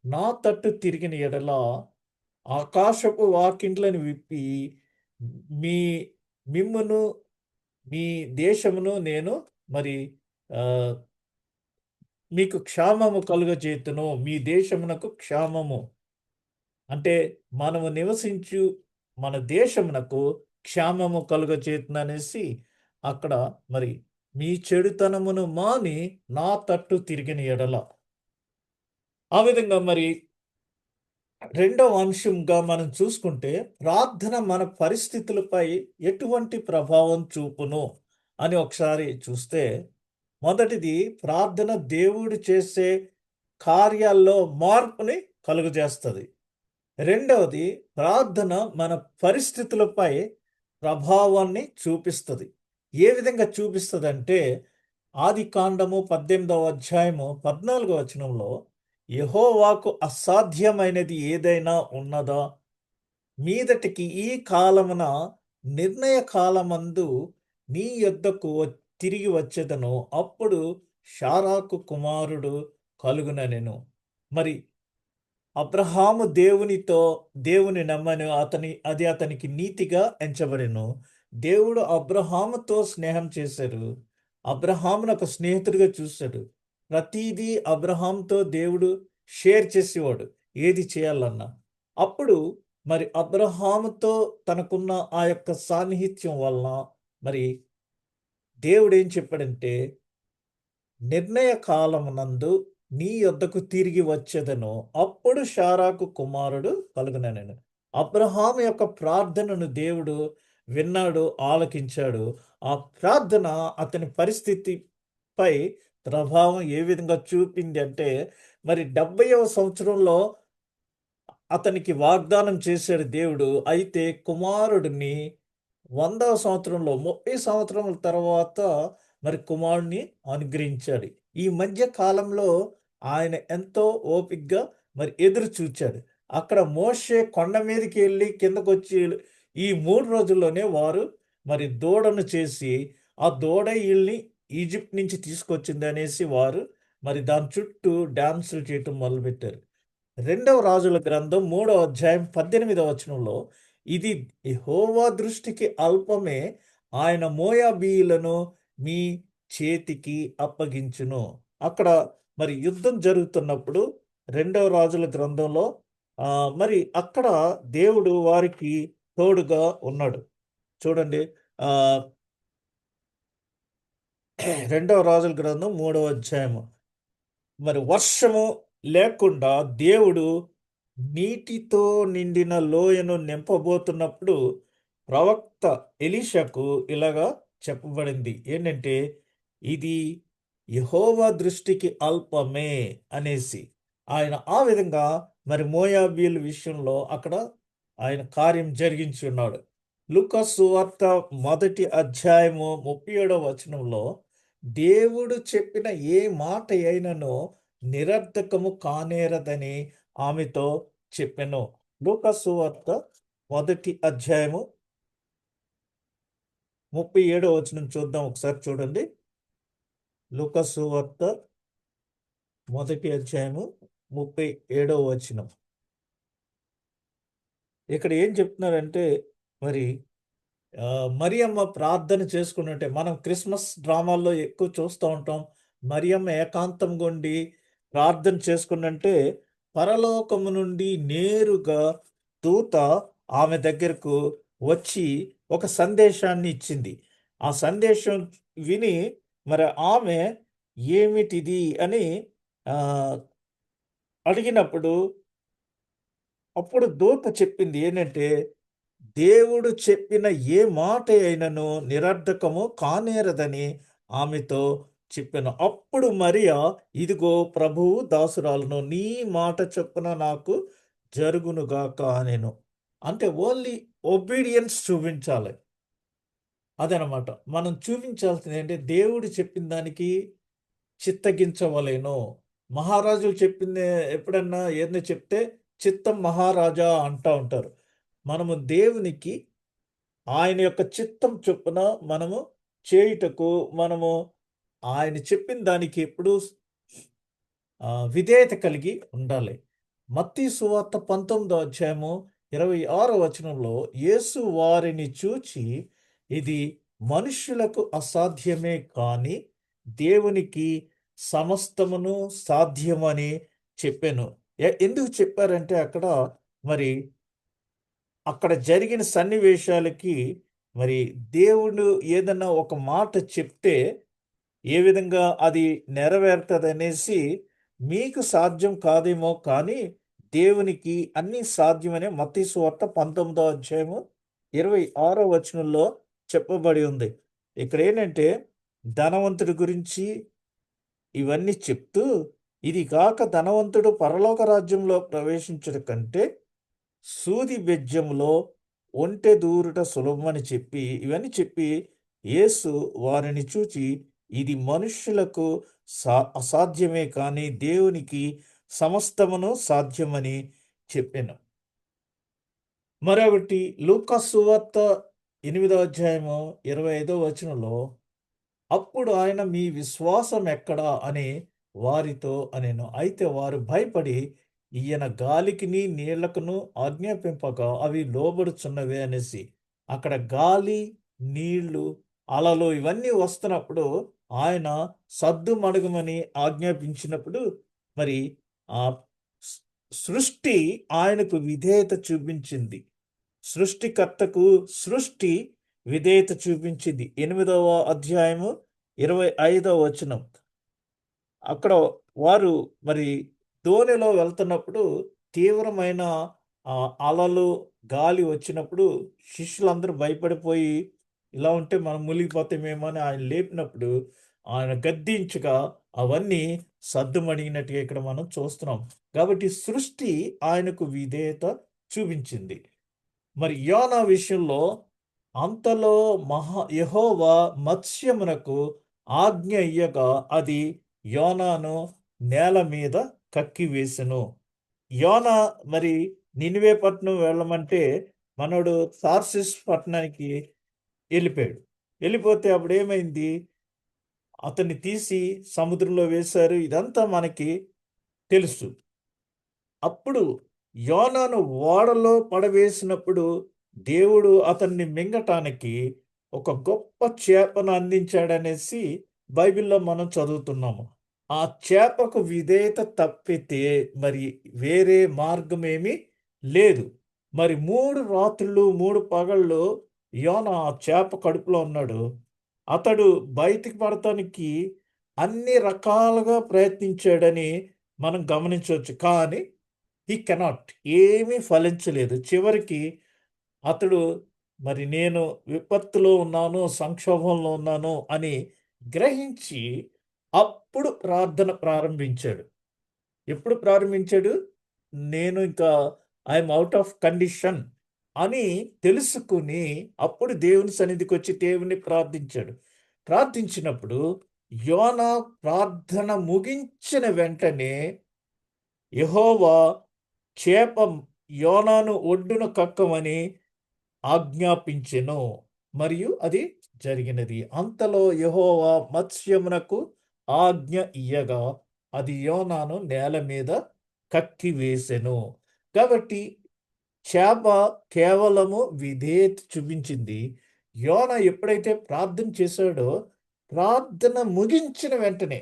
నా తట్టు తిరిగిన ఎడల ఆకాశపు వాకిండ్లను విప్పి మీ మిమ్మును మీ దేశమును నేను మరి మీకు క్షామము కలుగజేతును. మీ దేశమునకు క్షామము అంటే మనము నివసించు మన దేశమునకు క్షామము కలుగజేతుననేసి అక్కడ మరి మీ చెడుతనమును మాని నా తట్టు తిరిగిన ఎడల ఆ విధంగా మరి రెండవ అంశంగా మనం చూసుకుంటే ప్రార్థన మన పరిస్థితులపై ఎటువంటి ప్రభావం చూపును అని ఒకసారి చూస్తే మొదటిది ప్రార్థన దేవుడు చేసే కార్యాల్లో మార్పుని కలుగజేస్తుంది. రెండవది ప్రార్థన మన పరిస్థితులపై ప్రభావాన్ని చూపిస్తుంది. ఏ విధంగా చూపిస్తుందంటే ఆదికాండము 18వ అధ్యాయము 14వ వచనంలో యెహోవాకు అసాధ్యమైనది ఏదైనా ఉన్నదా? మీదటికి ఈ కాలమున నిర్ణయ కాలమందు నీ యొద్దకు తిరిగి వచ్చెదను. అప్పుడు షారాకు కుమారుడు కలుగుననెను. మరి అబ్రహాము దేవుని నమ్మను అది అతనికి నీతిగా ఎంచబడెను. దేవుడు అబ్రహాముతో స్నేహం చేశారు. అబ్రహామును ఒక స్నేహితుడిగా చూశాడు. ప్రతిదీ అబ్రహాంతో దేవుడు షేర్ చేసేవాడు ఏది చేయాలన్నా. అప్పుడు మరి అబ్రహాముతో తనకున్న ఆ యొక్క సాన్నిహిత్యం వలన మరి దేవుడు ఏం చెప్పాడంటే నిర్ణయ కాలమునందు నీ యొద్దకు తిరిగి వచ్చేదను. అప్పుడు షారాకు కుమారుడు కలుగుననెను. అబ్రహాము యొక్క ప్రార్థనను దేవుడు విన్నాడు, ఆలకించాడు. ఆ ప్రార్థన అతని పరిస్థితిపై ప్రభావం ఏ విధంగా చూపింది అంటే మరి 70వ సంవత్సరంలో అతనికి వాగ్దానం చేశాడు దేవుడు. అయితే కుమారుడిని 100వ సంవత్సరంలో 30 సంవత్సరముల తర్వాత మరి కుమారుడిని అనుగ్రహించాడు. ఈ మధ్య కాలంలో ఆయన ఎంతో ఓపికగా మరి ఎదురు చూచాడు. అక్కడ మోషే కొండ మీదకి వెళ్ళి కిందకొచ్చి ఈ 3 రోజుల్లోనే వారు మరి దూడను చేసి ఆ దూడ వీళ్ళని ఈజిప్ట్ నుంచి తీసుకొచ్చింది అనేసి వారు మరి దాని చుట్టూ డాన్సులు చేయటం మొదలుపెట్టారు. 2వ రాజుల గ్రంథం 3వ అధ్యాయం 18వ వచనంలో ఇది యెహోవా దృష్టికి అల్పమే, ఆయన మోయాబీయులను మీ చేతికి అప్పగించును. అక్కడ మరి యుద్ధం జరుగుతున్నప్పుడు 2వ రాజుల గ్రంథంలో మరి అక్కడ దేవుడు వారికి తోడుగా ఉన్నాడు. చూడండి 2వ రాజుల గ్రంథం 3వ అధ్యాయము. మరి వర్షము లేకుండా దేవుడు నీటితో నిండిన లోయను నింపబోతున్నప్పుడు ప్రవక్త ఎలీషాకు ఇలాగా చెప్పబడింది ఏంటంటే ఇది యెహోవా దృష్టికి అల్పమే అనేసి. ఆయన ఆ విధంగా మరి మోయాబీయుల విషయంలో అక్కడ ఆయన కార్యం జరిగించి ఉన్నాడు. లూకా సువార్త మొదటి అధ్యాయము 37వ వచనంలో దేవుడు చెప్పిన ఏ మాట అయినను నిరర్థకము కానేరదని ఆమెతో చెప్పెను. లూకా సువార్త మొదటి అధ్యాయము 37వ వచనం చూద్దాం, ఒకసారి చూడండి. లూకా సువార్త మొదటి అధ్యాయము 37వ వచనం. ఇక్కడ ఏం చెప్తున్నారంటే, మరి మరియమ్మ ప్రార్థన చేసుకున్నట్టే మనం క్రిస్మస్ డ్రామాల్లో ఎక్కువ చూస్తూ ఉంటాం. మరియమ్మ ఏకాంతం గుండి ప్రార్థన చేసుకున్నంటే పరలోకము నుండి నేరుగా దూత ఆమె దగ్గరకు వచ్చి ఒక సందేశాన్ని ఇచ్చింది. ఆ సందేశం విని మరి ఆమె ఏమిటిది అని ఆ, అడిగినప్పుడు అప్పుడు దూత చెప్పింది ఏంటంటే, దేవుడు చెప్పిన ఏ మాట అయినను నిరర్ధకము కానేరదని ఆమెతో చెప్పాను. అప్పుడు మరియా, ఇదిగో ప్రభువు దాసురాలను, నీ మాట చొప్పున నాకు జరుగునుగాక అనెను. అంటే ఓన్లీ ఒబీడియన్స్ చూపించాలి. అదనమాట మనం చూపించాల్సింది ఏంటంటే, దేవుడు చెప్పిన దానికి చిత్తగించవలేను. మహారాజులు చెప్పింది ఎప్పుడన్నా ఏదైనా చెప్తే చిత్తం మహారాజా అంటా ఉంటారు. మనము దేవునికి ఆయన యొక్క చిత్తం చొప్పున మనము చేయుటకు మనము ఆయన చెప్పిన దానికి ఎప్పుడు విధేయత కలిగి ఉండాలి. మత్తయి సువార్త 19వ అధ్యాయము 26వ వచనంలో యేసు వారిని చూచి, ఇది మనుష్యులకు అసాధ్యమే కాని దేవునికి సమస్తమును సాధ్యమని చెప్పాను. ఎందుకు చెప్పారంటే అక్కడ మరి అక్కడ జరిగిన సన్నివేశాలకి మరి దేవుడు ఏదన్నా ఒక మాట చెప్తే ఏ విధంగా అది నెరవేరుతుందనేసి, మీకు సాధ్యం కాదేమో కానీ దేవునికి అన్నీ సాధ్యమనే మత్తయి సువార్త 19వ అధ్యాయము 26వ వచనంలో చెప్పబడి ఉంది. ఇక్కడ ఏంటంటే ధనవంతుడి గురించి ఇవన్నీ చెప్తూ, ఇది కాక ధనవంతుడు పరలోక రాజ్యంలో ప్రవేశించడం కంటే సూది బెజ్జంలో ఒంటె దూరుట సులభమని చెప్పి ఇవన్నీ చెప్పి యేసు వారిని చూచి, ఇది మనుష్యులకు అసాధ్యమే కానీ దేవునికి సమస్తమును సాధ్యమని చెప్పాను. మరొకటి లూకా సువార్త 8వ అధ్యాయము 25వ వచనంలో, అప్పుడు ఆయన మీ విశ్వాసం ఎక్కడా అని వారితో అనెను. అయితే వారు భయపడి, ఈయన గాలికిని నీళ్లకును ఆజ్ఞాపింపగా అవి లోబడుచున్నవే అనేసి. అక్కడ గాలి, నీళ్లు, అలలు ఇవన్నీ వస్తున్నప్పుడు ఆయన సద్దు మణుగమని ఆజ్ఞాపించినప్పుడు మరి ఆ సృష్టి ఆయనకు విధేయత చూపించింది. సృష్టికర్తకు సృష్టి విధేయత చూపించింది. 8వ అధ్యాయము 25వ వచనం. అక్కడ వారు మరి దోణిలో వెళ్తున్నప్పుడు తీవ్రమైన అలలు, గాలి వచ్చినప్పుడు శిష్యులందరూ భయపడిపోయి, ఇలా ఉంటే మనం మునిగిపోతామేమో అని ఆయన లేపినప్పుడు ఆయన గద్దించగా అవన్నీ సద్దుమణిగినట్టుగా ఇక్కడ మనం చూస్తున్నాం. కాబట్టి సృష్టి ఆయనకు విధేయత చూపించింది. మరి యోనా విషయంలో అంతలో యెహోవా మత్స్యమునకు ఆజ్ఞ ఇయ్యగా అది యోనాను నేల మీద కక్కివేసెను. యోనా మరి నినివే పట్టణం వెళ్ళమంటే మనోడు తార్షీషు పట్టణానికి వెళ్ళిపోయాడు. వెళ్ళిపోతే అప్పుడు ఏమైంది? అతన్ని తీసి సముద్రంలో వేశారు. ఇదంతా మనకి తెలుసు. అప్పుడు యోనాను ఓడలో పడవేసినప్పుడు దేవుడు అతన్ని మింగటానికి ఒక గొప్ప చేపను అందించాడనేసి బైబిల్లో మనం చదువుతున్నాము. ఆ చేపకు విధేయత తప్పితే మరి వేరే మార్గం ఏమీ లేదు. మరి 3 రాత్రులు 3 పగళ్ళు యోనా ఆ చేప కడుపులో ఉన్నాడు. అతడు బయటికి పడటానికి అన్ని రకాలుగా ప్రయత్నించాడని మనం గమనించవచ్చు. కానీ హీ కెనాట్, ఏమీ ఫలించలేదు. చివరికి అతడు మరి నేను విపత్తులో ఉన్నాను, సంక్షోభంలో ఉన్నాను అని గ్రహించి అప్పుడు ప్రార్థన ప్రారంభించాడు. ఎప్పుడు ప్రారంభించాడు? నేను ఇంకా ఐఎమ్ ఔట్ ఆఫ్ కండిషన్. అని తెలుసుకుని అప్పుడు దేవుని సన్నిధికి వచ్చి దేవుని ప్రార్థించాడు. ప్రార్థించినప్పుడు యోనా ప్రార్థన ముగించిన వెంటనే యెహోవా చేప యోనాను ఒడ్డున కక్కమని ఆజ్ఞాపించెను. మరియు అది జరిగినది. అంతలో యెహోవా మత్స్యమునకు ఆజ్ఞ ఇయ్యగా అది యోనాను నేల మీద కక్కివేసెను. కాబట్టి చేప కేవలము విధేయత చూపించింది. యోనా ఎప్పుడైతే ప్రార్థన చేశాడో, ప్రార్థన ముగించిన వెంటనే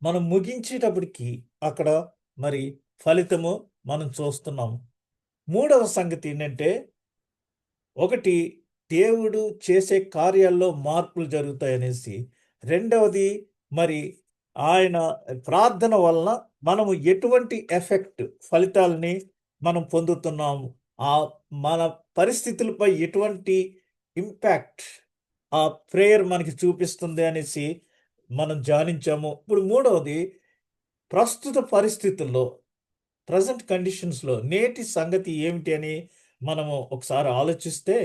మనం ముగించేటప్పటికి అక్కడ మరి ఫలితము మనం చూస్తున్నాం. మూడవ సంగతి ఏంటంటే, ఒకటి దేవుడు చేసే కార్యాల్లో మార్పులు జరుగుతాయనేసి. రెండవది మరి ఆయన ప్రార్థన వలన మనము ఎటువంటి ఎఫెక్ట్ ఫలితాలని మనం పొందుతున్నాము. మన పరిస్థితులపై ఎటువంటి ఇంపాక్ట్ ఆ ప్రేయర్ మనకి చూపిస్తుంది అనేసి మనం ధ్యానించాము. ఇప్పుడు మూడవది ప్రస్తుత పరిస్థితుల్లో ప్రజెంట్ కండిషన్స్‌లో నేటి సంగతి ఏమిటి అని మనము ఒకసారి ఆలోచిస్తే,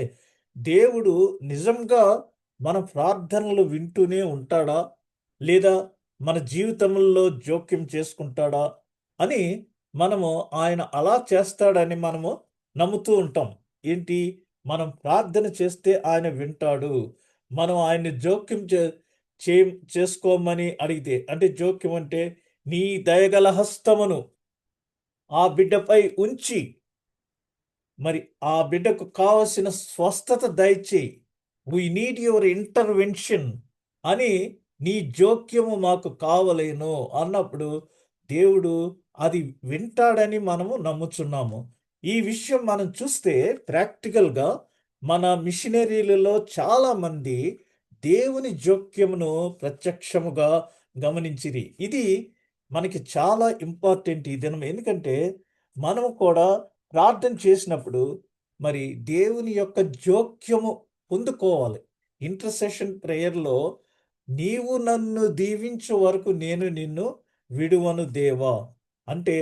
దేవుడు నిజంగా మన ప్రార్థనలు వింటూనే ఉంటాడా? లేదా మన జీవితంలో జోక్యం చేసుకుంటాడా? అని మనము ఆయన అలా చేస్తాడని మనము నమ్ముతూ ఉంటాం. ఏంటి? మనం ప్రార్థన చేస్తే ఆయన వింటాడు. మనం ఆయన్ని జోక్యం చేసుకోమని అడిగితే, అంటే జోక్యం అంటే నీ దయగల హస్తమును ఆ బిడ్డపై ఉంచి మరి ఆ బిడ్డకు కావలసిన స్వస్థత దయచేయి. వి నీడ్ యువర్ ఇంటర్వెన్షన్ అని నీ జోక్యము మాకు కావలేను అన్నప్పుడు దేవుడు అది వింటాడని మనము నమ్ముచున్నాము. ఈ విషయం మనం చూస్తే ప్రాక్టికల్‌గా మన మిషనరీలలో చాలామంది దేవుని జోక్యమును ప్రత్యక్షముగా గమనించిరి. ఇది మనకి చాలా ఇంపార్టెంట్ ఈ దినం. ఎందుకంటే మనము కూడా ప్రార్థన చేసినప్పుడు మరి దేవుని యొక్క జోక్యము పొందుకోవాలి. ఇంటర్సెషన్ ప్రేయర్‌లో నీవు నన్ను దీవించు వరకు నేను నిన్ను విడువను దేవా. అంటే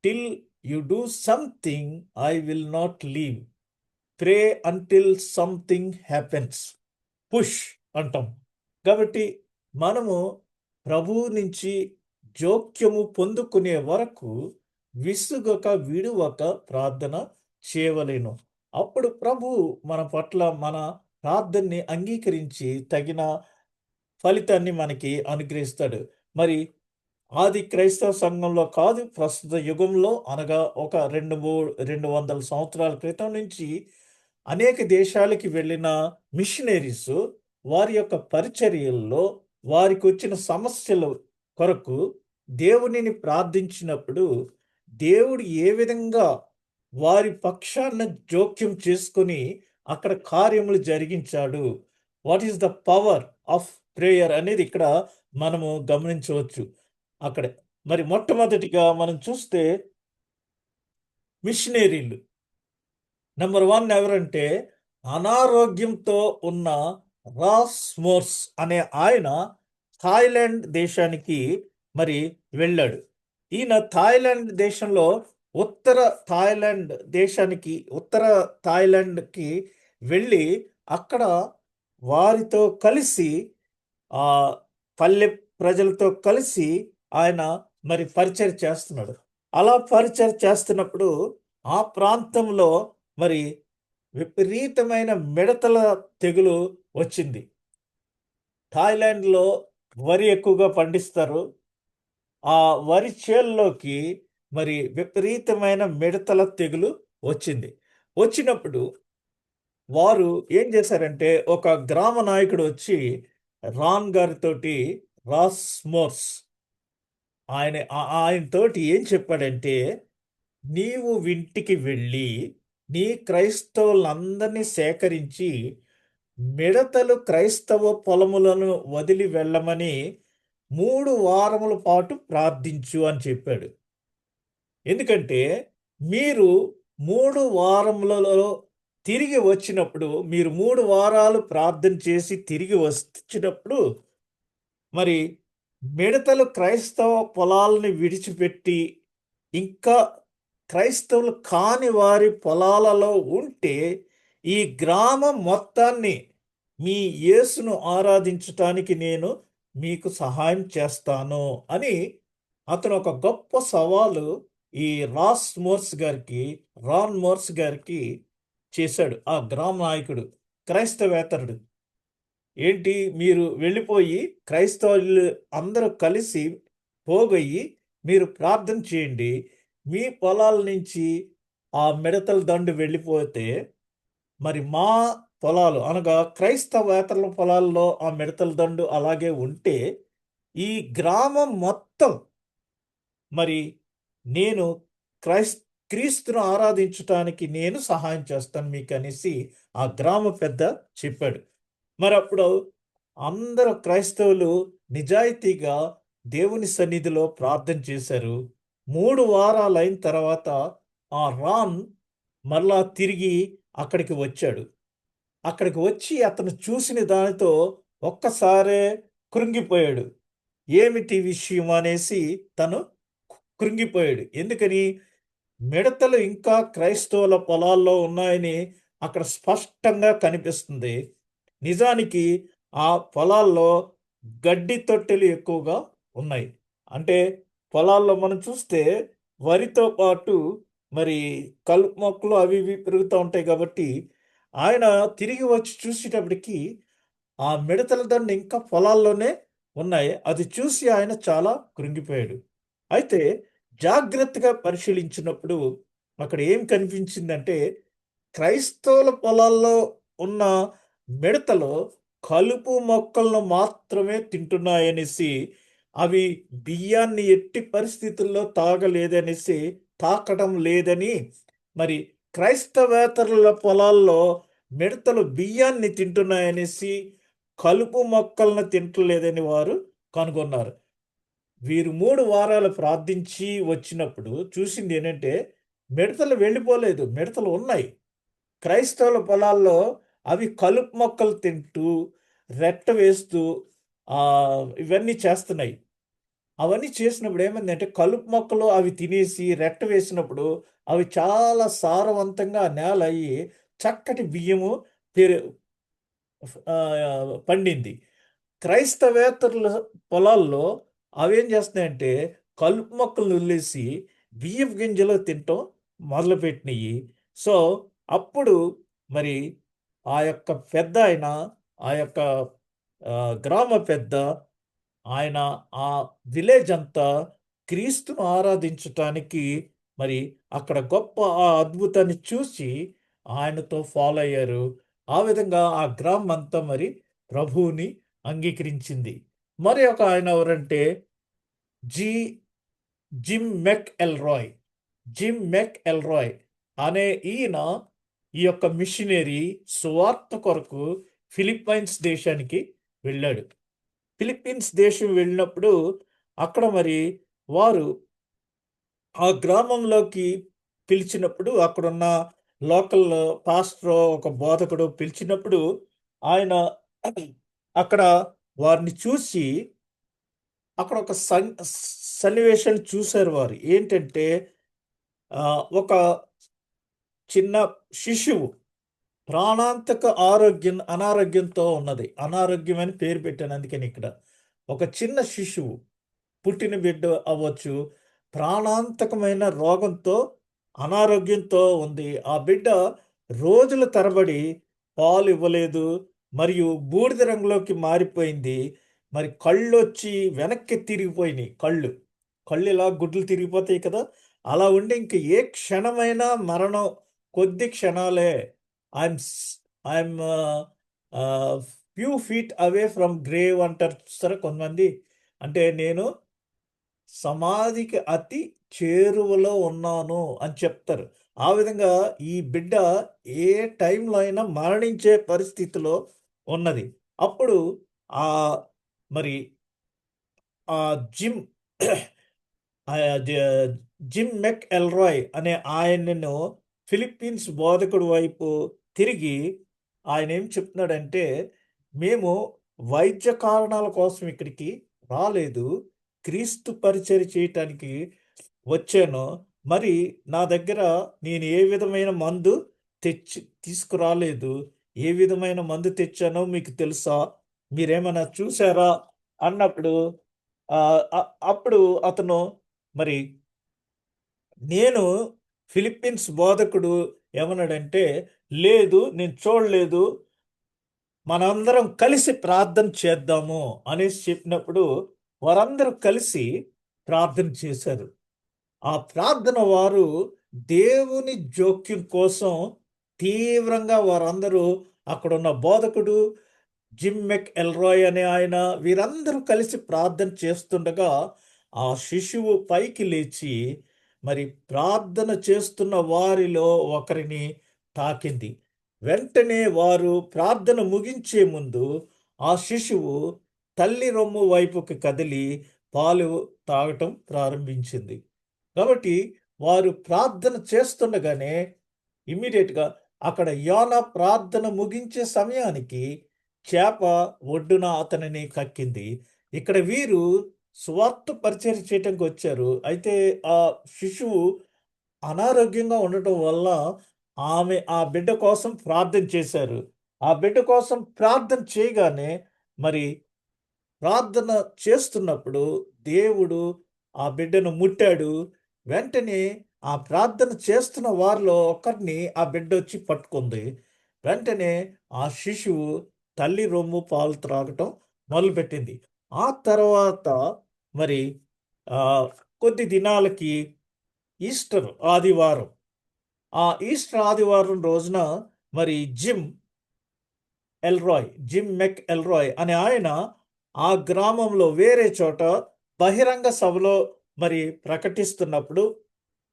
till you do something I will not leave. Pray until something happens. Push అంటాం. కాబట్టి మనము ప్రభువు నుంచి జోక్యము పొందుకునే వరకు విసుగక విడువక ప్రార్థన చేయవలెను. అప్పుడు ప్రభువు మన పట్ల మన ప్రార్థనని అంగీకరించి తగిన ఫలితాన్ని మనకి అనుగ్రహిస్తాడు. మరి ఆది క్రైస్తవ సంఘంలో కాదు, ప్రస్తుత యుగంలో అనగా ఒక 200 సంవత్సరాల క్రితం నుంచి అనేక దేశాలకి వెళ్ళిన మిషనరీస్ వారి యొక్క పరిచర్యల్లో వారికొచ్చిన సమస్యల కొరకు దేవునిని ప్రార్థించినప్పుడు దేవుడు ఏ విధంగా వారి పక్షాన జోక్యం చేసుకొని అక్కడ కార్యములు జరిగించాడు. What is the power of prayer అనేది ఇక్కడ మనము గమనించవచ్చు. అక్కడే. మరి మొట్టమొదటిగా మనం చూస్తే మిషనరీలు. నంబర్ 1 ఎవరంటే అనారోగ్యంతో ఉన్న రాస్ మోర్స్ అనే ఆయన థాయిలాండ్ దేశానికి మరి వెళ్ళాడు. ఈయన థాయిలాండ్ దేశంలో ఉత్తర ఉత్తర థాయిలాండ్‌కి వెళ్ళి అక్కడ వారితో కలిసి ఆ పల్లె ప్రజలతో కలిసి ఆయన మరి పరిచర్య చేస్తున్నాడు. అలా పరిచర్య చేస్తున్నప్పుడు ఆ ప్రాంతంలో మరి విపరీతమైన మిడతల తెగులు వచ్చింది. థాయిలాండ్‌లో వరి ఎక్కువగా పండిస్తారు. ఆ వరి చేల్లోకి మరి విపరీతమైన మిడతల తెగులు వచ్చింది. వచ్చినప్పుడు వారు ఏం చేశారంటే ఒక గ్రామ నాయకుడు వచ్చి రాన్ గారితోటి రాస్మోస్ ఆయనతోటి ఏం చెప్పాడంటే, నీవు ఇంటికి వెళ్ళి నీ క్రైస్తవులందరినీ సేకరించి మిడతలు క్రైస్తవ పొలములను వదిలి వెళ్ళమని 3 వారముల పాటు ప్రార్థించు అని చెప్పాడు. ఎందుకంటే మీరు 3 వారములలో తిరిగి వచ్చినప్పుడు మీరు 3 వారాలు ప్రార్థన చేసి తిరిగి వచ్చినప్పుడు మరి మిడతలు క్రైస్తవ పొలాలని విడిచిపెట్టి ఇంకా క్రైస్తవులు కాని వారి పొలాలలో ఉంటే ఈ గ్రామం మొత్తాన్ని మీ యేసును ఆరాధించటానికి నేను మీకు సహాయం చేస్తాను అని అతను ఒక గొప్ప సవాలు ఈ రాన్ మోర్స్ గారికి చేశాడు. ఆ గ్రామ నాయకుడు, క్రైస్తవేతరుడు. ఏంటి, మీరు వెళ్ళిపోయి క్రైస్తవులు అందరూ కలిసి పోగొయ్యి మీరు ప్రార్థన చేయండి. మీ పొలాల నుంచి ఆ మిడతల దండు వెళ్ళిపోతే మరి మా పొలాలు అనగా క్రైస్తవేతరుల పొలాల్లో ఆ మిడతల దండు అలాగే ఉంటే ఈ గ్రామం మొత్తం మరి నేను క్రైస్ క్రీస్తును ఆరాధించటానికి నేను సహాయం చేస్తాను మీకు అనేసి ఆ గ్రామ పెద్ద చెప్పాడు. మరి అప్పుడు అందరూ క్రైస్తవులు నిజాయితీగా దేవుని సన్నిధిలో ప్రార్థన చేశారు. 3 వారాలు అయిన తర్వాత ఆ రాన్ మరలా తిరిగి అక్కడికి వచ్చాడు. అక్కడికి వచ్చి అతను చూసిన దానితో ఒక్కసారే కృంగిపోయాడు. ఏమిటి విషయం అనేసి తను కృంగిపోయాడు. ఎందుకని? మిడతలు ఇంకా క్రైస్తవుల పొలాల్లో ఉన్నాయని అక్కడ స్పష్టంగా కనిపిస్తుంది. నిజానికి ఆ పొలాల్లో గడ్డి తొట్టెలు ఎక్కువగా ఉన్నాయి. అంటే పొలాల్లో మనం చూస్తే వరితో పాటు మరి కలుపు మొక్కలు అవి ఇవి పెరుగుతూ ఉంటాయి కాబట్టి ఆయన తిరిగి వచ్చి చూసేటప్పటికి ఆ మిడతల దండ ఇంకా పొలాల్లోనే ఉన్నాయి. అది చూసి ఆయన చాలా కృంగిపోయాడు. అయితే జాగ్రత్తగా పరిశీలించినప్పుడు అక్కడ ఏం కనిపించిందంటే క్రైస్తవుల పొలాల్లో ఉన్న మిడతలు కలుపు మొక్కలను మాత్రమే తింటున్నాయనేసి, అవి బియ్యాన్ని ఎట్టి పరిస్థితుల్లో తాగలేదనేసి, తాకడం లేదని, మరి క్రైస్తవేతరుల పొలాల్లో మిడతలు బియ్యాన్ని తింటున్నాయనేసి, కలుపు మొక్కలను తింటలేదని వారు కనుగొన్నారు. వీరు 3 వారాలు ప్రార్థించి వచ్చినప్పుడు చూసింది ఏంటంటే, మిడతలు వెళ్ళిపోలేదు. మిడతలు ఉన్నాయి. క్రైస్తవుల పొలాల్లో అవి కలుపు మొక్కలు తింటూ, రెట్ట వేస్తూ ఇవన్నీ చేస్తున్నాయి. అవన్నీ చేసినప్పుడు ఏమైందంటే, కలుపు మొక్కలు అవి తినేసి రెట్ట వేసినప్పుడు అవి చాలా సారవంతంగా నేల అయ్యి చక్కటి బియ్యము పెరు పండింది. క్రైస్తవేతరుల పొలాల్లో అవేం చేస్తున్నాయంటే కలుపు మొక్కలను వదిలేసి బియ్యపు గింజలు తినటం మొదలుపెట్టినాయి. సో, అప్పుడు మరి ఆ యొక్క పెద్దాయన, ఆ యొక్క గ్రామ పెద్ద ఆయన ఆ విలేజ్ అంతా క్రీస్తును ఆరాధించటానికి మరి అక్కడ గొప్ప ఆ అద్భుతాన్ని చూసి ఆయనతో ఫాలో అయ్యారు. ఆ విధంగా ఆ గ్రామం అంతా మరి ప్రభువుని అంగీకరించింది. మరి ఒక ఆయన ఎవరంటే జి జిమ్ మెక్ ఎల్రాయ్ అనే ఈయన ఈ యొక్క మిషనరీ సువార్త కొరకు ఫిలిప్పైన్స్ దేశానికి వెళ్ళాడు. ఫిలిప్పీన్స్ దేశం వెళ్ళినప్పుడు అక్కడ మరి వారు ఆ గ్రామంలోకి పిలిచినప్పుడు అక్కడున్న లోకల్ పాస్టర్ ఒక బోధకుడు పిలిచినప్పుడు ఆయన అక్కడ వారిని చూసి అక్కడ ఒక సన్నివేశాన్ని చూశారు వారు. ఏంటంటే ఒక చిన్న శిశువు ప్రాణాంతక అనారోగ్యంతో ఉన్నది. అనారోగ్యం అని పేరు పెట్టాను అందుకని ఇక్కడ. ఒక చిన్న శిశువు పుట్టిన బిడ్డ అవ్వచ్చు. ప్రాణాంతకమైన రోగంతో, అనారోగ్యంతో ఉంది. ఆ బిడ్డ రోజుల తరబడి పాలు ఇవ్వలేదు. మరియు బూడిద రంగులోకి మారిపోయింది. మరి కళ్ళొచ్చి వెనక్కి తిరిగిపోయినాయి కళ్ళు. కళ్ళు ఇలా గుడ్లు తిరిగిపోతాయి కదా! అలా ఉండి ఇంక ఏ క్షణమైనా మరణం కొద్ది క్షణాలే. ఐఎమ్ స్ I'm few feet away from grave అంటారు చూసారా కొంతమంది. అంటే నేను సమాధికి అతి చేరువలో ఉన్నాను అని చెప్తారు. ఆ విధంగా ఈ బిడ్డ ఏ టైంలో అయినా మరణించే పరిస్థితిలో ఉన్నది. అప్పుడు ఆహ్, మరి ఆ జిమ్ జ జిమ్ మెక్ ఎల్రాయ్ అనే ఆయనను ఫిలిప్పీన్స్ బోధకుడు వైపు తిరిగి ఆయన ఏం చెప్తున్నాడంటే, మేము వైద్య కారణాల కోసం ఇక్కడికి రాలేదు. క్రీస్తు పరిచర్య చేయటానికి వచ్చాను. మరి నా దగ్గర నేను ఏ విధమైన మందు తీసుకురాలేదు. ఏ విధమైన మందు తెచ్చానో మీకు తెలుసా? మీరేమైనా చూసారా? అన్నప్పుడు అప్పుడు అతను మరి నేను ఫిలిప్పీన్స్ బోధకుడు ఏమన్నాడంటే, లేదు నేను చూడలేదు. మనందరం కలిసి ప్రార్థన చేద్దాము అనేసి చెప్పినప్పుడు వారందరూ కలిసి ప్రార్థన చేశారు. ఆ ప్రార్థన వారు దేవుని జోక్యం కోసం తీవ్రంగా వారందరూ అక్కడున్న బోధకుడు జిమ్ మెక్ ఎల్రాయ్ అనే ఆయన వీరందరూ కలిసి ప్రార్థన చేస్తుండగా ఆ శిశువు పైకి లేచి మరి ప్రార్థన చేస్తున్న వారిలో ఒకరిని తాకింది. వెంటనే వారు ప్రార్థన ముగించే ముందు ఆ శిశువు తల్లి రొమ్ము వైపుకి కదిలి పాలు తాగటం ప్రారంభించింది. కాబట్టి వారు ప్రార్థన చేస్తుండగానే ఇమ్మీడియట్‌గా అక్కడ యోనా ప్రార్థన ముగించే సమయానికి చేప ఒడ్డున అతనిని కక్కింది. ఇక్కడ వీరు సువార్త పరిచర్య చేయటానికి వచ్చారు. అయితే ఆ శిశువు అనారోగ్యంగా ఉండటం వల్ల ఆమె ఆ బిడ్డ కోసం ప్రార్థన చేశారు. ఆ బిడ్డ కోసం ప్రార్థన చేయగానే మరి ప్రార్థన చేస్తున్నప్పుడు దేవుడు ఆ బిడ్డను ముట్టాడు. వెంటనే ఆ ప్రార్థన చేస్తున్న వారిలో ఒకరిని ఆ బిడ్డ వచ్చి పట్టుకుంది. వెంటనే ఆ శిశువు తల్లి రొమ్ము పాలు త్రాగటం మొదలుపెట్టింది. ఆ తర్వాత మరి ఆహ్, కొద్ది దినాలకి ఈస్టర్ ఆదివారం. ఆ ఈస్టర్ ఆదివారం రోజున మరి జిమ్ మెక్ ఎల్రాయ్ అనే ఆయన ఆ గ్రామంలో వేరే చోట బహిరంగ సభలో మరి ప్రకటిస్తున్నప్పుడు,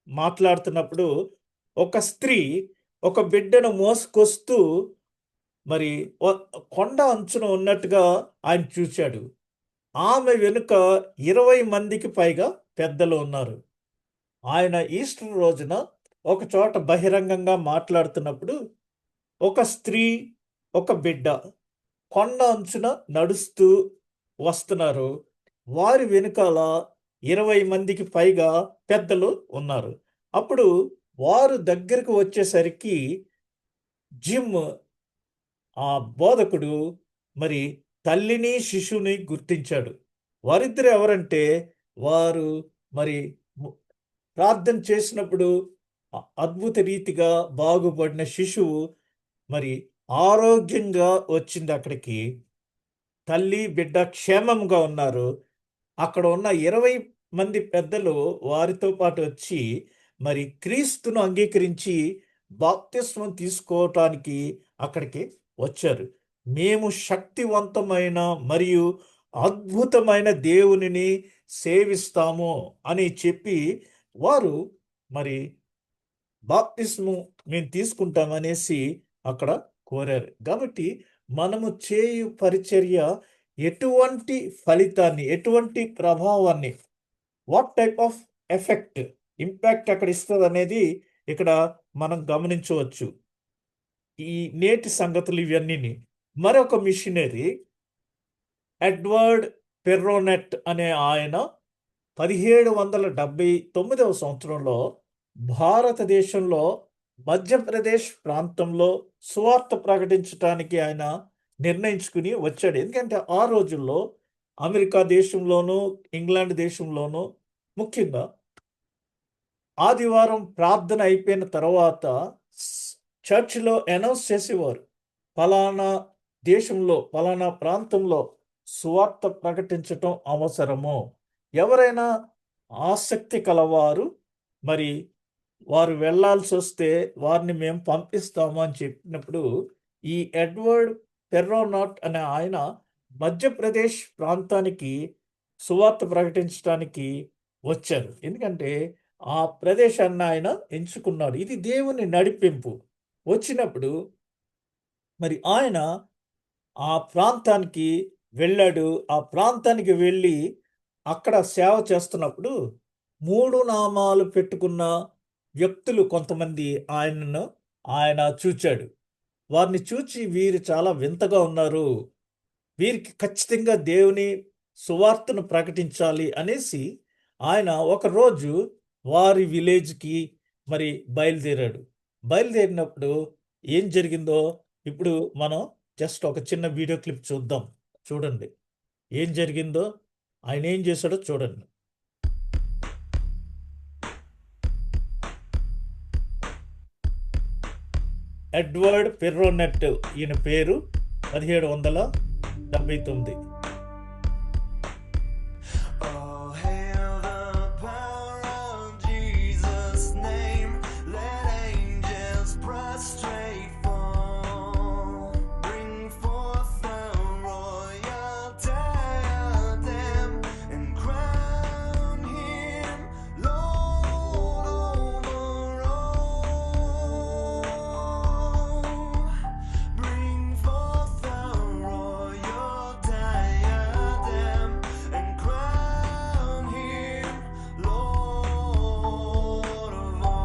మాట్లాడుతున్నప్పుడు ఒక స్త్రీ ఒక బిడ్డను మోసుకొస్తూ మరి ఒ కొండ అంచున ఉన్నట్టుగా ఆయన చూచాడు. ఆమె వెనుక 20 మందికి పైగా పెద్దలు ఉన్నారు. ఆయన ఈస్టర్ రోజున ఒక చోట బహిరంగంగా మాట్లాడుతున్నప్పుడు ఒక స్త్రీ, ఒక బిడ్డ కొండ అంచున నడుస్తూ వస్తున్నారు. వారి వెనుకాల 20 మందికి పైగా పెద్దలు ఉన్నారు. అప్పుడు వారు దగ్గరికి వచ్చేసరికి జిమ్ ఆ బోధకుడు మరి తల్లిని, శిశువుని గుర్తించాడు. వారిద్దరు ఎవరంటే వారు మరి ము ప్రార్థన చేసినప్పుడు అద్భుత రీతిగా బాగుపడిన శిశువు మరి ఆరోగ్యంగా వచ్చింది అక్కడికి. తల్లి, బిడ్డ క్షేమంగా ఉన్నారు. అక్కడ ఉన్న 20 మంది పెద్దలు వారితో పాటు వచ్చి మరి క్రీస్తును అంగీకరించి బాప్తిస్మం తీసుకోవటానికి అక్కడికి వచ్చారు. మేము శక్తివంతమైన మరియు అద్భుతమైన దేవునిని సేవిస్తాము అని చెప్పి వారు మరి బాప్తిస్ము మేము తీసుకుంటామనేసి అక్కడ కోరారు. కాబట్టి మనము చేయు పరిచర్య ఎటువంటి ఫలితాన్ని, ఎటువంటి ప్రభావాన్ని, what type of effect, impact అక్కడ ఇస్తదనేది ఇక్కడ మనం గమనించవచ్చు. ఈ నేటి సంగతులు ఇవన్నీని. మరొక మిషనరీ ఎడ్వర్డ్ పెర్రోనెట్ అనే ఆయన 1779వ సంవత్సరంలో భారతదేశంలో మధ్యప్రదేశ్ ప్రాంతంలో సువార్త ప్రకటించటానికి ఆయన నిర్ణయించుకుని వచ్చాడు. ఎందుకంటే ఆ రోజుల్లో అమెరికా దేశంలోనూ, ఇంగ్లాండ్ దేశంలోనూ ముఖ్యంగా ఆదివారం ప్రార్థన అయిపోయిన తర్వాత స్ చర్చ్‌లో అనౌన్స్ చేసేవారు. పలానా దేశంలో, పలానా ప్రాంతంలో సువార్త ప్రకటించటం అవసరము. ఎవరైనా ఆసక్తి కలవారు మరి వారు వెళ్ళాల్సొస్తే వారిని మేము పంపిస్తాము అని చెప్పినప్పుడు, ఈ ఎడ్వర్డ్ పెర్రోనాట్ అనే ఆయన మధ్యప్రదేశ్ ప్రాంతానికి సువార్త ప్రకటించటానికి వచ్చారు. ఎందుకంటే ఆ ప్రదేశాన్ని ఆయన ఎంచుకున్నాడు. ఇది దేవుని నడిపింపు. వచ్చినప్పుడు మరి ఆయన ఆ ప్రాంతానికి వెళ్ళాడు. ఆ ప్రాంతానికి వెళ్ళి అక్కడ సేవ చేస్తున్నప్పుడు 3 నామాలు పెట్టుకున్న వ్యక్తులు కొంతమంది ఆయన చూచాడు. వారిని చూచి వీరు చాలా వింతగా ఉన్నారు. వీరికి ఖచ్చితంగా దేవుని సువార్తను ప్రకటించాలి అనేసి ఆయన ఒకరోజు వారి విలేజ్కి మరి బయలుదేరాడు. బయలుదేరినప్పుడు ఏం జరిగిందో ఇప్పుడు మనం జస్ట్ ఒక చిన్న వీడియో క్లిప్ చూద్దాం. చూడండి ఏం జరిగిందో, ఆయన ఏం చేశాడో చూడండి. ఎడ్వర్డ్ పెర్రోనెట్ ఈయన పేరు. 1779. Oh, hail the power of Jesus' name. Let angels prostrate fall. Bring forth the royal diadem and crown him Lord over all. Bring forth the royal diadem and crown him Lord of all.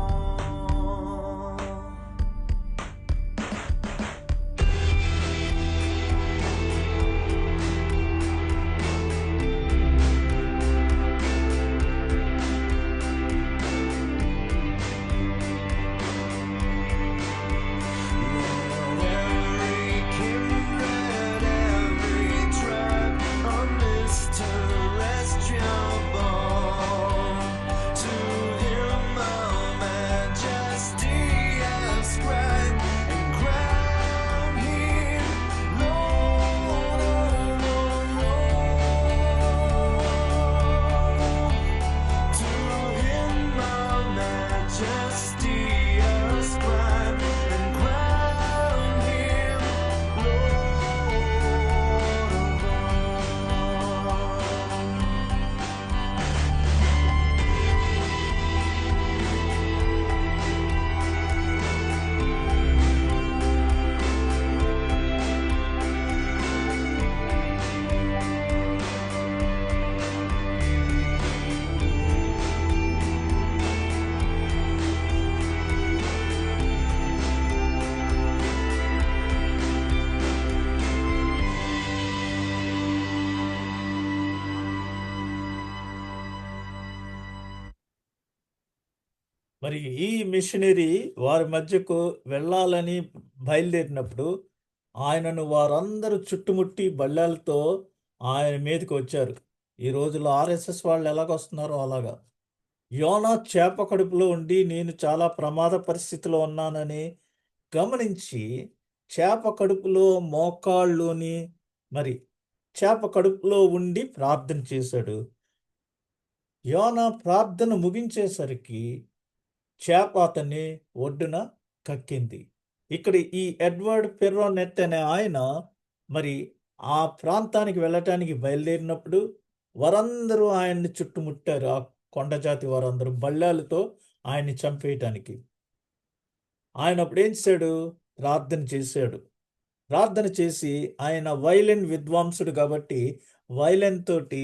Every kindred, every tribe on this terrestrial ball, to him our majesty ascribe and crown him Lord over all. To him our majesty ascribe and crown him Lord of all. మరి ఈ machinery వారి మధ్యకు వెళ్ళాలని బయలుదేరినప్పుడు ఆయనను వారందరూ చుట్టుముట్టి బళ్ళాలతో ఆయన మీదకి వచ్చారు. ఈ రోజుల్లో ఆర్ఎస్ఎస్ వాళ్ళు ఎలాగొస్తున్నారో అలాగా. యోనా చేప కడుపులో ఉండి నేను చాలా ప్రమాద పరిస్థితిలో ఉన్నానని గమనించి చేప కడుపులో మోకాళ్ళుని మరి చేప కడుపులో ఉండి ప్రార్థన చేశాడు. యోనా ప్రార్థన ముగించేసరికి చేప అతన్ని ఒడ్డున కక్కింది. ఇక్కడ ఈ ఎడ్వర్డ్ పెర్రోనెట్ అనే ఆయన మరి ఆ ప్రాంతానికి వెళ్ళటానికి బయలుదేరినప్పుడు వారందరూ ఆయన్ని చుట్టుముట్టారు. ఆ కొండజాతి వారందరూ బళ్ళాలతో ఆయన్ని చంపేయటానికి. ఆయన అప్పుడు ఏం చేశాడు? ప్రార్థన చేశాడు. ప్రార్థన చేసి ఆయన వైలిన్ విద్వాంసుడు కాబట్టి వైలిన్ తోటి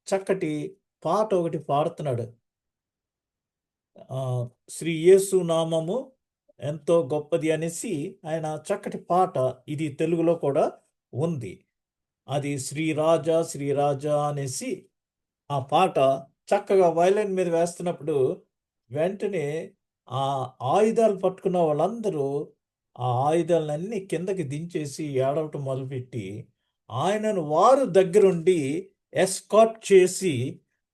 చక్కటి పాట ఒకటి పాడుతున్నాడు. శ్రీ యేసు నామము ఎంతో గొప్పది అనేసి ఆయన చక్కటి పాట ఇది తెలుగులో కూడా ఉంది. అది శ్రీరాజా శ్రీరాజా అనేసి ఆ పాట చక్కగా వైలిన్ మీద వేస్తున్నప్పుడు వెంటనే ఆ ఆయుధాలు పట్టుకున్న వాళ్ళందరూ ఆ ఆయుధాలన్నీ కిందకి దించేసి ఏడవటం మొదలుపెట్టి ఆయనను వారు దగ్గరుండి ఎస్కాట్ చేసి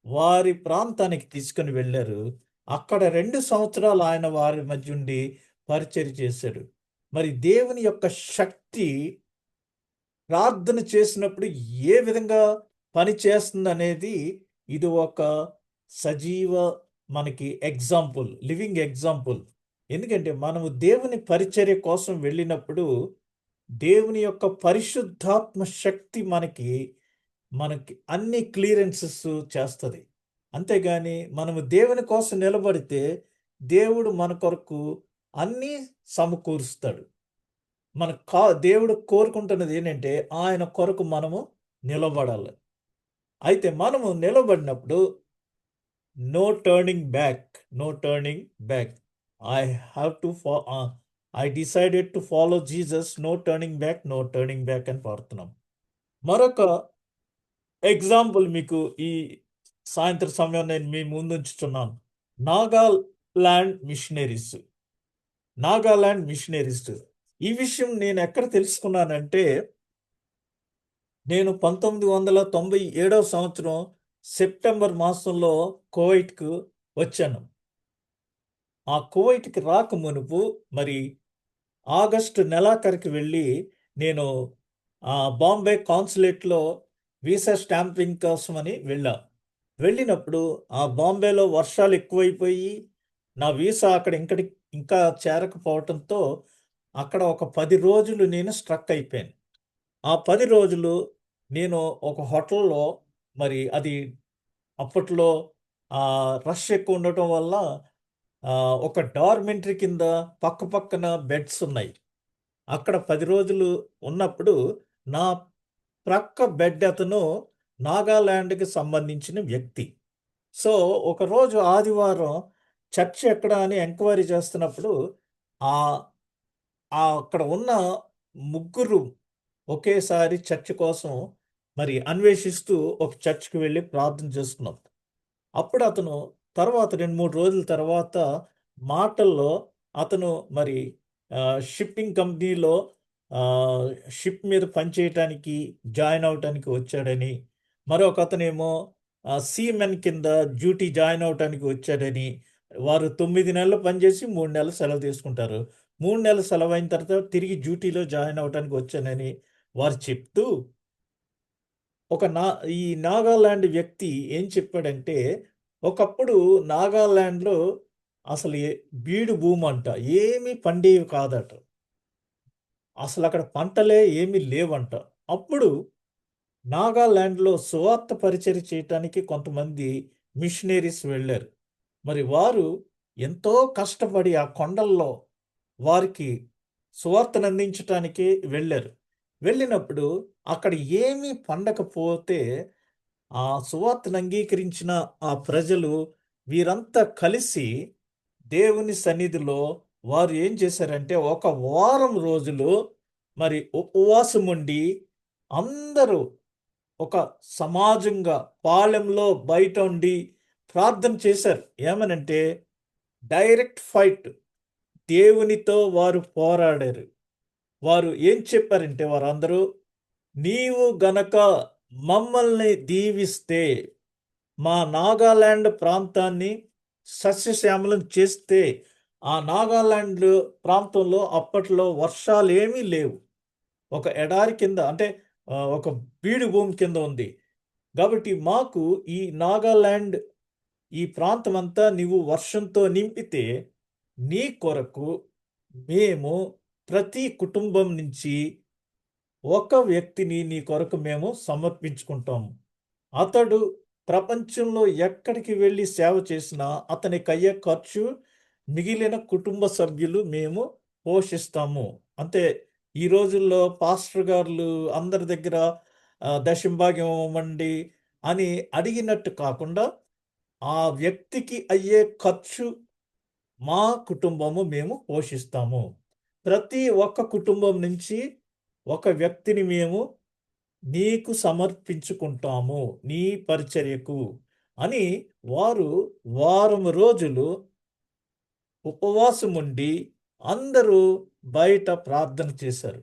వారి ప్రాంతానికి తీసుకుని వెళ్ళారు. అక్కడ 2 సంవత్సరాలు ఆయన వారి మధ్య ఉండి పరిచర్య చేశాడు. మరి దేవుని యొక్క శక్తి ప్రార్థన చేసినప్పుడు ఏ విధంగా పని చేస్తుంది అనేది ఇది ఒక సజీవ మనకి ఎగ్జాంపుల్, లివింగ్ ఎగ్జాంపుల్. ఎందుకంటే మనము దేవుని పరిచర్య కోసం వెళ్ళినప్పుడు దేవుని యొక్క పరిశుద్ధాత్మ శక్తి మనకి అన్ని క్లియరెన్సెస్ చేస్తుంది. అంతేగాని మనము దేవుని కోసం నిలబడితే దేవుడు మన కొరకు అన్నీ సమకూరుస్తాడు. దేవుడు కోరుకుంటున్నది ఏంటంటే ఆయన కొరకు మనము నిలబడాలి. అయితే మనము నిలబడినప్పుడు no turning back, no turning back. I decided to follow Jesus, no turning back, no turning back అని పాడుతున్నాం. మరొక ఎగ్జాంపుల్ మీకు ఈ సాయంత్రం సమయం నేను మీ ముందు ఉంచుతున్నాను. నాగాలాండ్ మిషనరీస్. నాగాలాండ్ మిషనరీస్. ఈ విషయం నేను ఎక్కడ తెలుసుకున్నానంటే, నేను 1997వ సంవత్సరం సెప్టెంబర్ మాసంలో కువైట్కు వచ్చాను. ఆ కువైట్కి రాక మునుపు మరి ఆగస్టు నెలాఖరికి వెళ్ళి నేను బాంబే కాన్సులేట్లో వీసా స్టాంపింగ్ కోసమని వెళ్ళా. వెళ్ళినప్పుడు ఆ బాంబేలో వర్షాలు ఎక్కువైపోయి నా వీసా అక్కడ ఇంకా చేరకపోవటంతో అక్కడ ఒక 10 రోజులు నేను స్ట్రక్ అయిపోయాను. ఆ 10 రోజులు నేను ఒక హోటల్లో, మరి అది అప్పట్లో రష్ ఎక్కువ ఉండటం వల్ల ఒక డార్మెంటరీ కింద పక్క పక్కన బెడ్స్ ఉన్నాయి. అక్కడ 10 రోజులు ఉన్నప్పుడు నా ప్రక్క బెడ్ అతను నాగాలాండ్‌కి సంబంధించిన వ్యక్తి. సో, ఒకరోజు ఆదివారం చర్చ్ ఎక్కడ అని ఎంక్వైరీ చేస్తున్నప్పుడు ఆహ్, అక్కడ ఉన్న ముగ్గురు ఒకేసారి చర్చ్ కోసం మరి అన్వేషిస్తూ ఒక చర్చ్‌కి వెళ్లి ప్రార్థన చేసుకున్నాం. అప్పుడు అతను తర్వాత 2, 3 రోజుల తర్వాత మాటల్లో అతను మరి షిప్పింగ్ కంపెనీలో ఆహ్, షిప్ మీద పనిచేయటానికి జాయిన్ అవ్వటానికి వచ్చాడని, మరొకతనేమో సీమెన్ కింద డ్యూటీ జాయిన్ అవ్వటానికి వచ్చాడని, వారు 9 నెలలు పనిచేసి 3 నెలలు సెలవు తీసుకుంటారు. 3 నెలలు సెలవైన తర్వాత తిరిగి డ్యూటీలో జాయిన్ అవ్వటానికి వచ్చానని వారు చెప్తూ, ఒక నా ఈ నాగాలాండ్ వ్యక్తి ఏం చెప్పాడంటే, ఒకప్పుడు నాగాలాండ్‌లో అసలు బీడు భూమంట. ఏమీ పండేవి కాదట. అసలక్కడ పంటలే ఏమీ లేవంట. అప్పుడు నాగాలాండ్‌లో సువార్త పరిచర్య చేయటానికి కొంతమంది మిషనరీస్ వెళ్లారు. మరి వారు ఎంతో కష్టపడి ఆ కొండల్లో వారికి సువార్తను అందించటానికి వెళ్లారు. వెళ్ళినప్పుడు అక్కడ ఏమీ పండకపోతే ఆ సువార్తను అంగీకరించిన ఆ ప్రజలు వీరంతా కలిసి దేవుని సన్నిధిలో వారు ఏం చేశారంటే ఒక వారం రోజులు మరి ఉపవాసం ఉండి అందరూ ఒక సమాజంగా పాళెంలో బయట ఉండి ప్రార్థన చేశారు. ఏమనంటే డైరెక్ట్ ఫైట్, దేవునితో వారు పోరాడారు. వారు ఏం చెప్పారంటే వారందరూ, నీవు గనక మమ్మల్ని దీవిస్తే, మా నాగాలాండ్ ప్రాంతాన్ని సస్యశ్యామలం చేస్తే, ఆ నాగాలాండ్ ప్రాంతంలో అప్పట్లో వర్షాలేమీ లేవు. ఒక ఎడారి కింద అంటే ఒక బీడు భూమి కింద ఉంది. కాబట్టి మాకు ఈ నాగాలాండ్ ఈ ప్రాంతమంతా నీవు వర్షంతో నింపితే, నీ కొరకు మేము ప్రతి కుటుంబం నుంచి ఒక వ్యక్తిని నీ కొరకు మేము సమర్పించుకుంటాము. అతడు ప్రపంచంలో ఎక్కడికి వెళ్లి సేవ చేసినా అతనికయ్యే ఖర్చు మిగిలిన కుటుంబ సభ్యులు మేము పోషిస్తాము. అంతే. ఈ రోజుల్లో పాస్టర్ గారులు అందరి దగ్గర దశంభాగం ఇవ్వమండి అని అడిగినట్టు కాకుండా, ఆ వ్యక్తికి అయ్యే ఖర్చు మా కుటుంబము మేము పోషిస్తాము. ప్రతి ఒక్క కుటుంబం నుంచి ఒక వ్యక్తిని మేము నీకు సమర్పించుకుంటాము నీ పరిచర్యకు అని వారు వారం రోజులు ఉపవాసం ఉండి అందరూ బయట ప్రార్థన చేశారు.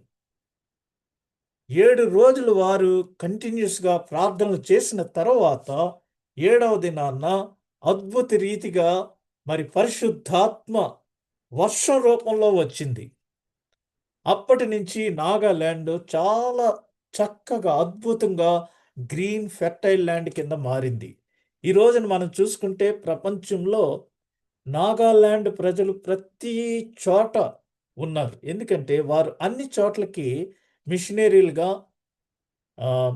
7 రోజులు వారు కంటిన్యూస్‌గా ప్రార్థనలు చేసిన తర్వాత 7వ దినాన అద్భుత రీతిగా మరి పరిశుద్ధాత్మ వర్షం రూపంలో వచ్చింది. అప్పటి నుంచి నాగాలాండ్ చాలా చక్కగా, అద్భుతంగా గ్రీన్ ఫెర్టైల్ ల్యాండ్ కింద మారింది. ఈ రోజున మనం చూసుకుంటే ప్రపంచంలో నాగాలాండ్ ప్రజలు ప్రతి చోట ఉన్నారు. ఎందుకంటే వారు అన్ని చోట్లకి మిషనరీలుగా ఆహ్,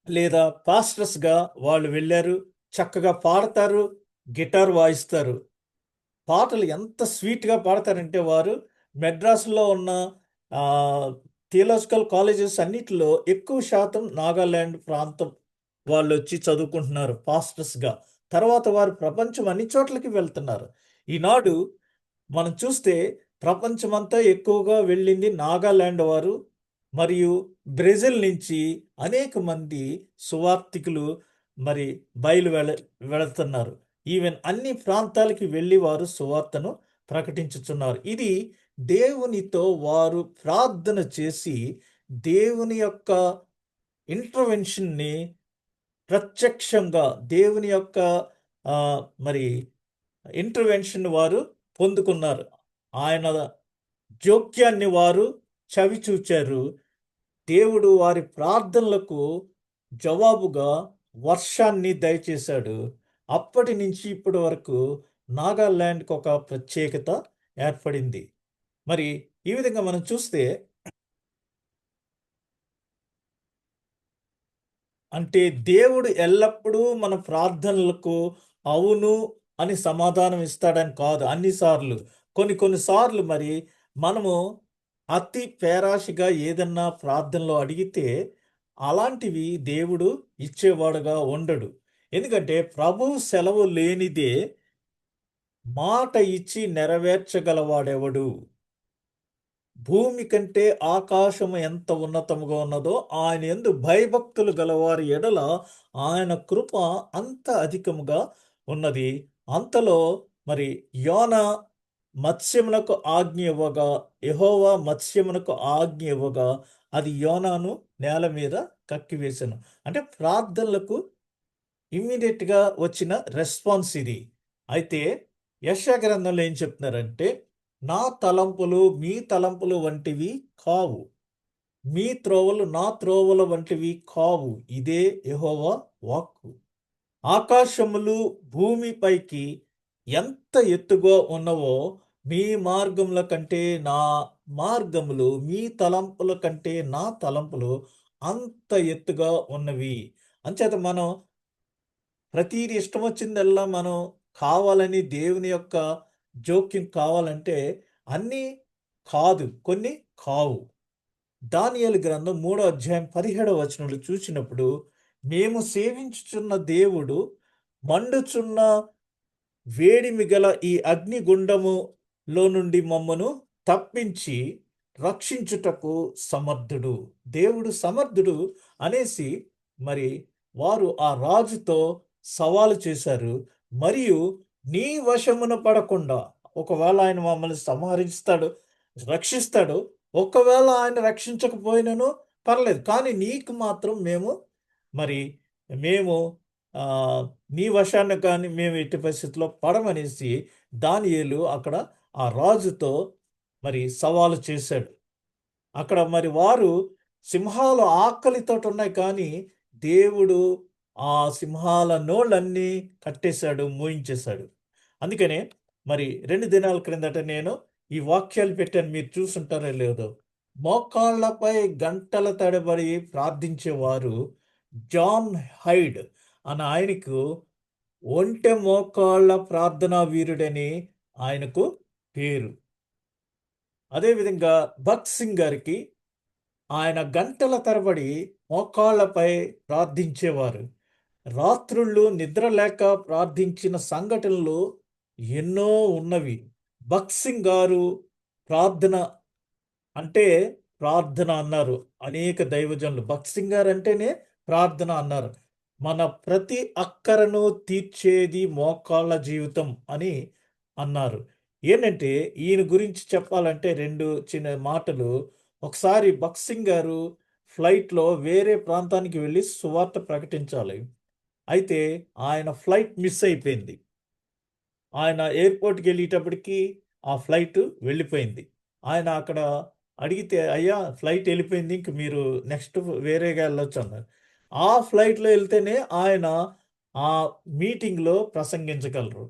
లేదా పాస్టర్స్‌గా వాళ్ళు వెళ్లారు. చక్కగా పాడతారు, గిటార్ వాయిస్తారు. పాటలు ఎంత స్వీట్‌గా పాడతారంటే వారు మెడ్రాస్‌లో ఉన్న ఆహ్, థియలాజికల్ కాలేజెస్ అన్నిటిలో ఎక్కువ శాతం నాగాలాండ్ ప్రాంతం వాళ్ళొచ్చి చదువుకుంటున్నారు పాస్టర్స్‌గా. తర్వాత వారు ప్రపంచం అన్ని చోట్లకి వెళ్తున్నారు. ఈనాడు మనం చూస్తే ప్రపంచమంతా ఎక్కువగా వెళ్ళింది నాగాలాండ్ వారు మరియు బ్రెజిల్ నుంచి అనేక మంది సువార్థికులు మరి వెళుతున్నారు. ఈవెన్ అన్ని ప్రాంతాలకి వెళ్ళి వారు సువార్తను ప్రకటించుచున్నారు. ఇది దేవునితో వారు ప్రార్థన చేసి దేవుని యొక్క ఇంటర్వెన్షన్‌ని ప్రత్యక్షంగా దేవుని యొక్క మరి ఇంటర్వెన్షన్ వారు పొందుకున్నారు. ఆయన జోక్యాన్ని వారు చవిచూచారు. దేవుడు వారి ప్రార్థనలకు జవాబుగా వర్షాన్ని దయచేశాడు. అప్పటి నుంచి ఇప్పటి వరకు నాగాలాండ్‌కి ఒక ప్రత్యేకత ఏర్పడింది. మరి ఈ విధంగా మనం చూస్తే అంటే దేవుడు ఎల్లప్పుడూ మన ప్రార్థనలకు అవును అని సమాధానం ఇస్తాడని కాదు అన్ని సార్లు. కొన్ని సార్లు మరి మనము అతి పేరాశిగా ఏదన్నా ప్రార్థనలో అడిగితే అలాంటివి దేవుడు ఇచ్చేవాడుగా ఉండడు. ఎందుకంటే ప్రభువు సెలవు లేనిదే మాట ఇచ్చి నెరవేర్చగలవాడెవడు? భూమి కంటే ఆకాశము ఎంత ఉన్నతముగా ఉన్నదో ఆయన యందు భయభక్తులు గలవారి ఎడల ఆయన కృప అంత అధికముగా ఉన్నది. అంతలో మరి యోన మత్స్యమునకు ఆజ్ఞ ఇవ్వగా యెహోవా మత్స్యమునకు ఆజ్ఞ ఇవ్వగా అది యోనాను నేల మీద కక్కివేసెను. అంటే ప్రార్థనలకు ఇమ్మీడియట్‌గా వచ్చిన రెస్పాన్స్ ఇది. అయితే యెషయా గ్రంథంలో ఏం చెప్తున్నారంటే, నా తలంపులు మీ తలంపులు వంటివి కావు. మీ త్రోవలు నా త్రోవల వంటివి కావు. ఇదే యెహోవా వాక్కు. ఆకాశములు భూమిపైకి ఎంత ఎత్తుగా ఉన్నవో మీ మార్గముల కంటే నా మార్గములు, మీ తలంపుల కంటే నా తలంపులు అంత ఎత్తుగా ఉన్నవి. అంచేత మనం ప్రతీది ఇష్టమొచ్చిందల్లా మనం కావాలని దేవుని యొక్క జోక్యం కావాలంటే అన్నీ కాదు. కొన్ని కావు. దానియేలు గ్రంథం 3వ అధ్యాయం 17వ వచనంలో చూసినప్పుడు మేము సేవించుచున్న దేవుడు మండుచున్న వేడిమి గల ఈ అగ్నిగుండములో నుండి మమ్మను తప్పించి రక్షించుటకు సమర్థుడు. దేవుడు సమర్థుడు అనేసి మరి వారు ఆ రాజుతో సవాలు చేశారు. మరియు నీ వశమున పడకుండా ఒకవేళ ఆయన మమ్మల్ని సంహరిస్తాడు, రక్షిస్తాడు. ఒకవేళ ఆయన రక్షించకపోయినను పర్లేదు. కానీ నీకు మాత్రం మరి మేము నీ వశాన కానీ మేము ఎట్టి పరిస్థితిలో పడమనేసి దానియేలు అక్కడ ఆ రాజుతో మరి సవాలు చేశాడు. అక్కడ మరి వారు సింహాలు ఆకలితోటి ఉన్నాయి కానీ దేవుడు ఆ సింహాల నోళ్ళన్నీ కట్టేశాడు, మూయించేశాడు. అందుకనే మరి 2 దినాల క్రిందట నేను ఈ వాక్యాలు పెట్టాను, మీరు చూసుంటారో లేదో. మోకాళ్ళపై గంటల తడబడి ప్రార్థించేవారు జాన్ హైడ్ అనే ఆయనకు ఒంటె మోకాళ్ళ ప్రార్థనా వీరుడని ఆయనకు పేరు. అదేవిధంగా భగత్ సింగ్ గారికి ఆయన గంటల తరబడి మోకాళ్ళపై ప్రార్థించేవారు. రాత్రుళ్ళు నిద్ర లేక ప్రార్థించిన సంఘటనలు ఎన్నో ఉన్నవి. భగత్ సింగ్ గారు ప్రార్థన అంటే ప్రార్థన అన్నారు అనేక దైవజనులు. భగత్ సింగ్ గారు అంటేనే ప్రార్థన అన్నారు. మన ప్రతి అక్కరను తీర్చేది మోకాళ్ళ జీవితం అని అన్నారు. ఏంటంటే ఈయన గురించి చెప్పాలంటే 2 చిన్న మాటలు. ఒకసారి భగత్ సింగ్ గారు ఫ్లైట్‌లో వేరే ప్రాంతానికి వెళ్లి సువార్త ప్రకటించాలి. అయితే ఆయన ఫ్లైట్ మిస్ అయిపోయింది. ఆయన ఎయిర్‌పోర్ట్‌కి వెళ్ళేటప్పటికి ఆ ఫ్లైట్ వెళ్ళిపోయింది. ఆయన అక్కడ అడిగితే, "అయ్యా ఫ్లైట్ వెళ్ళిపోయింది. ఇంక మీరు నెక్స్ట్ వేరేగా వెళ్ళొచ్చు" అన్నారు. ఆ ఫ్లైట్‌లో వెళ్తేనే ఆయన ఆ మీటింగ్‌లో ప్రసంగించగలరు.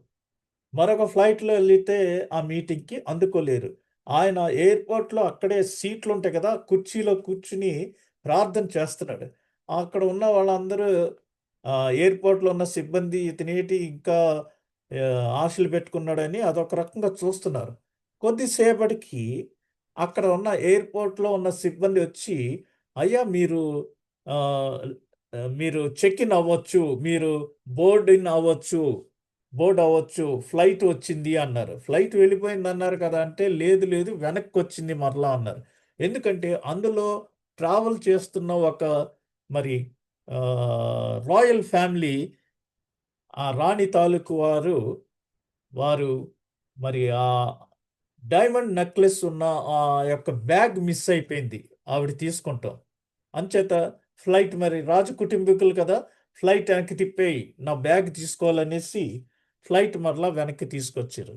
మరొక ఫ్లైట్‌లో ఎళ్ళితే ఆ మీటింగ్‌కి అందుకోలేరు. ఆయన ఎయిర్‌పోర్ట్‌లో అక్కడే సీట్లుంటాయి కదా! కుర్చీలో కూర్చుని ప్రార్థన చేస్తున్నాడు. అక్కడ ఉన్న వాళ్ళందరూ ఎయిర్‌పోర్ట్‌లో ఉన్న సిబ్బంది ఇతనేటి ఇంకా ఆశలు పెట్టుకున్నాడని అదొక రకంగా చూస్తున్నారు. కొద్దిసేపటికి అక్కడ ఉన్న ఎయిర్‌పోర్ట్‌లో ఉన్న సిబ్బంది వచ్చి, "అయ్యా ఆహ్, మీరు చెక్ ఇన్ అవ్వచ్చు. మీరు బోర్డ్ ఇన్ అవ్వచ్చు. బోర్డ్ అవ్వచ్చు. ఫ్లైట్ వచ్చింది" అన్నారు. "ఫ్లైట్ వెళ్ళిపోయిందన్నారు కదా!" అంటే, "లేదు, లేదు వెనక్కొచ్చింది మరలా" అన్నారు. ఎందుకంటే అందులో ట్రావెల్ చేస్తున్న ఒక మరి రాయల్ ఫ్యామిలీ ఆ రాణి తాలూకు వారు మరి ఆ డైమండ్ నెక్లెస్ ఉన్న ఆ యొక్క బ్యాగ్ మిస్ అయిపోయింది ఆవిడ తీసుకుంటాం. అంచేత ఫ్లైట్ మరి రాజు కుటుంబీకులు కదా, ఫ్లైట్ వెనక్కి తిప్పేయి నా బ్యాగ్ తీసుకోవాలనేసి ఫ్లైట్ మరలా వెనక్కి తీసుకొచ్చారు.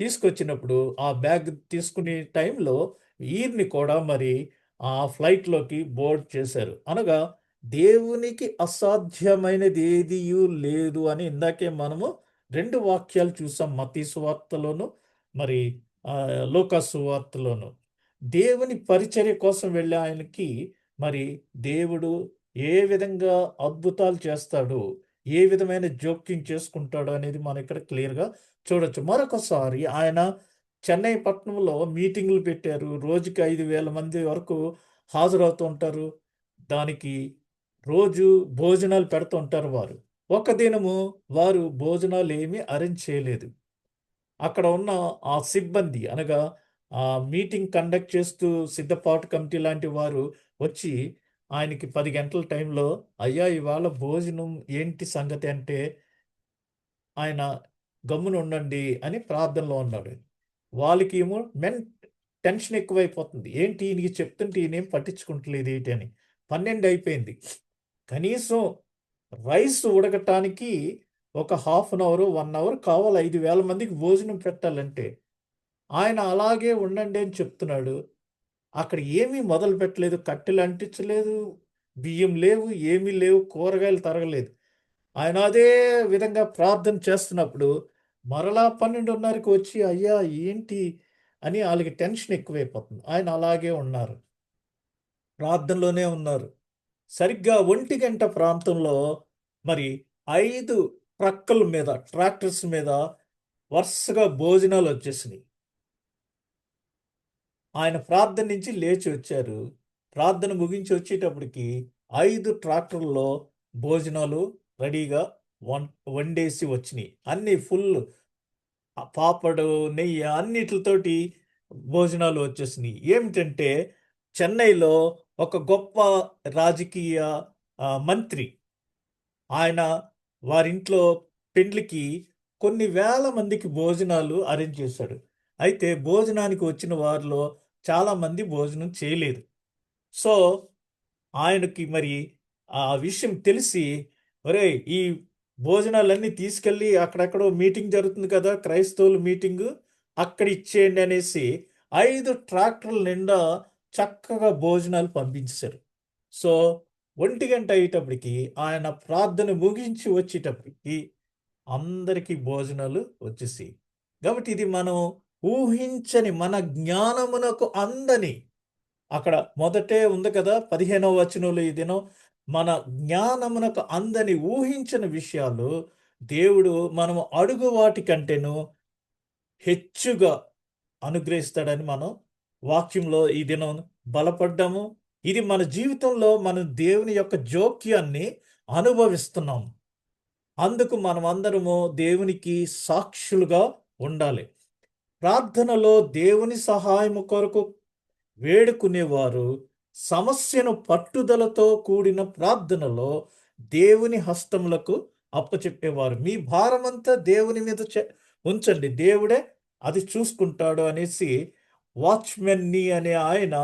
తీసుకొచ్చినప్పుడు ఆ బ్యాగ్ తీసుకునే టైంలో ఈయన్ని కూడా మరి ఆ ఫ్లైట్లోకి బోర్డ్ చేశారు. అనగా దేవునికి అసాధ్యమైనది ఏదియూ లేదు అని ఇందాకే మనము 2 వాక్యాలు చూసాం. మత్తయి సువార్తలోను, మరి లూకా సువార్తలోను. దేవుని పరిచర్య కోసం వెళ్ళే ఆయనకి మరి దేవుడు ఏ విధంగా అద్భుతాలు చేస్తాడో, ఏ విధమైన జోక్యం చేసుకుంటాడో అనేది మనం ఇక్కడ క్లియర్‌గా చూడొచ్చు. మరొకసారి ఆయన చెన్నై పట్టణంలో మీటింగులు పెట్టారు. రోజుకి 5,000 మంది వరకు హాజరవుతూ ఉంటారు. దానికి రోజు భోజనాలు పెడుతూ ఉంటారు వారు. ఒక దినము వారు భోజనాలు ఏమీ అరేంజ్ చేయలేదు. అక్కడ ఉన్న ఆ సిబ్బంది అనగా మీటింగ్ కండక్ట్ చేస్తూ సిద్ధపాటు కమిటీ లాంటి వారు వచ్చి ఆయనకి 10 గంటల టైంలో అయ్యా ఇవాళ భోజనం ఏంటి సంగతి అంటే ఆయన గమ్మున ఉండండి అని ప్రార్థనలో ఉన్నాడు. వాళ్ళకేమో టెన్షన్ ఎక్కువైపోతుంది. ఏంటి ఈయనకి చెప్తుంటే ఈయనేం పట్టించుకుంటలేదు ఏంటి అని. 12 అయిపోయింది. కనీసం రైస్ ఉడకటానికి ఒక హాఫ్ అన్ అవర్, 1 అవర్ కావాలి 5,000 మందికి భోజనం పెట్టాలంటే. ఆయన అలాగే ఉండండి అని చెప్తున్నాడు. అక్కడ ఏమీ మొదలు పెట్టలేదు. కట్టెలు అంటించలేదు, బియ్యం లేవు, ఏమీ లేవు, కూరగాయలు తరగలేదు. ఆయన అదే విధంగా ప్రార్థన చేస్తున్నప్పుడు మరలా 12:30కి వచ్చి అయ్యా ఏంటి అని ఆళ్ళకి టెన్షన్ ఎక్కువైపోతుంది. ఆయన అలాగే ఉన్నారు. ప్రార్థనలోనే ఉన్నారు. సరిగ్గా 1 ప్రాంతంలో మరి 5 ట్రక్కుల మీద, ట్రాక్టర్స్ మీద వరుసగా భోజనాలొచ్చేసినియి. ఆయన ప్రార్థన నుంచి లేచి వచ్చారు. ప్రార్థన ముగించి వచ్చేటప్పటికి 5 ట్రాక్టర్‌ల్లో భోజనాలు రెడీగా వండేసి వచ్చినియి. అన్నీ ఫుల్ పాపడు, నెయ్యి అన్నిట్లితోటి భోజనాలు వచ్చేసినియి. ఏమిటంటే చెన్నైలో ఒక గొప్ప రాజకీయ మంత్రి ఆయన వారింట్లో పెండ్లికి కొన్ని వేల మందికి భోజనాలు అరేంజ్ చేశాడు. అయితే భోజనానికి వచ్చిన వారిలో చాలామంది భోజనం చేయలేదు. సో, ఆయనకి మరి ఆ విషయం తెలిసి, ఒరేయ్! ఈ భోజనాలన్నీ తీసుకెళ్ళి అక్కడెక్కడో మీటింగ్ జరుగుతుంది కదా! క్రైస్తవుల మీటింగు. అక్కడ ఇచ్చేయండి అనేసి 5 ట్రాక్టర్ల నిండా చక్కగా భోజనాలు పంపించేశారు. సో, 1 అయ్యేటప్పటికి ఆయన ప్రార్థన ముగించి వచ్చేటప్పటికి అందరికీ భోజనాలు వచ్చేసాయి. కాబట్టి ఇది మనం ఊహించని మన జ్ఞానమునకు అందని అక్కడ మొదటే ఉంది కదా 15వ వచనంలో ఈ దినం మన జ్ఞానమునకు అందని ఊహించని విషయాలు దేవుడు మనము అడుగు వాటి కంటేను హెచ్చుగా అనుగ్రహిస్తాడని మనం వాక్యంలో ఈ దినం బలపడ్డాము. ఇది మన జీవితంలో మనం దేవుని యొక్క జోక్యాన్ని అనుభవిస్తున్నాం. అందుకు మనమందరము దేవునికి సాక్షులుగా ఉండాలి. ప్రార్థనలో దేవుని సహాయము కొరకు వేడుకునేవారు సమస్యను పట్టుదలతో కూడిన ప్రార్థనలో దేవుని హస్తములకు అప్పచెప్పేవారు. మీ భారమంతా దేవుని మీద ఉంచండి, దేవుడే అది చూసుకుంటాడు అనేసి వాచ్మెన్ని అనే ఆయన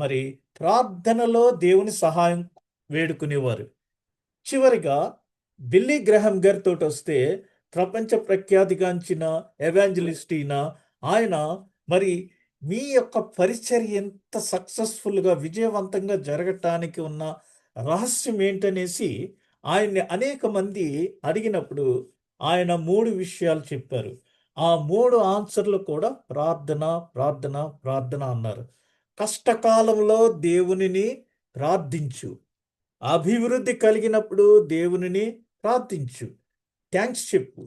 మరి ప్రార్థనలో దేవుని సహాయం వేడుకునేవారు. చివరిగా బిల్లీ గ్రహాం గారితోటొస్తే ప్రపంచ ప్రఖ్యాతిగాంచిన ఎవాంజలిస్ట్ ఆయన మరి మీ యొక్క పరిచర్య ఎంత సక్సెస్‌ఫుల్‌గా విజయవంతంగా జరగటానికి ఉన్న రహస్యం ఏంటనేసి ఆయన్ని అనేక మంది అడిగినప్పుడు ఆయన 3 విషయాలు చెప్పారు. ఆ 3 ఆన్సర్‌లు కూడా ప్రార్థన, ప్రార్థన, ప్రార్థన అన్నారు. కష్టకాలంలో దేవునిని ప్రార్థించు. అభివృద్ధి కలిగినప్పుడు దేవునిని ప్రార్థించు. థాంక్స్ చెప్పు.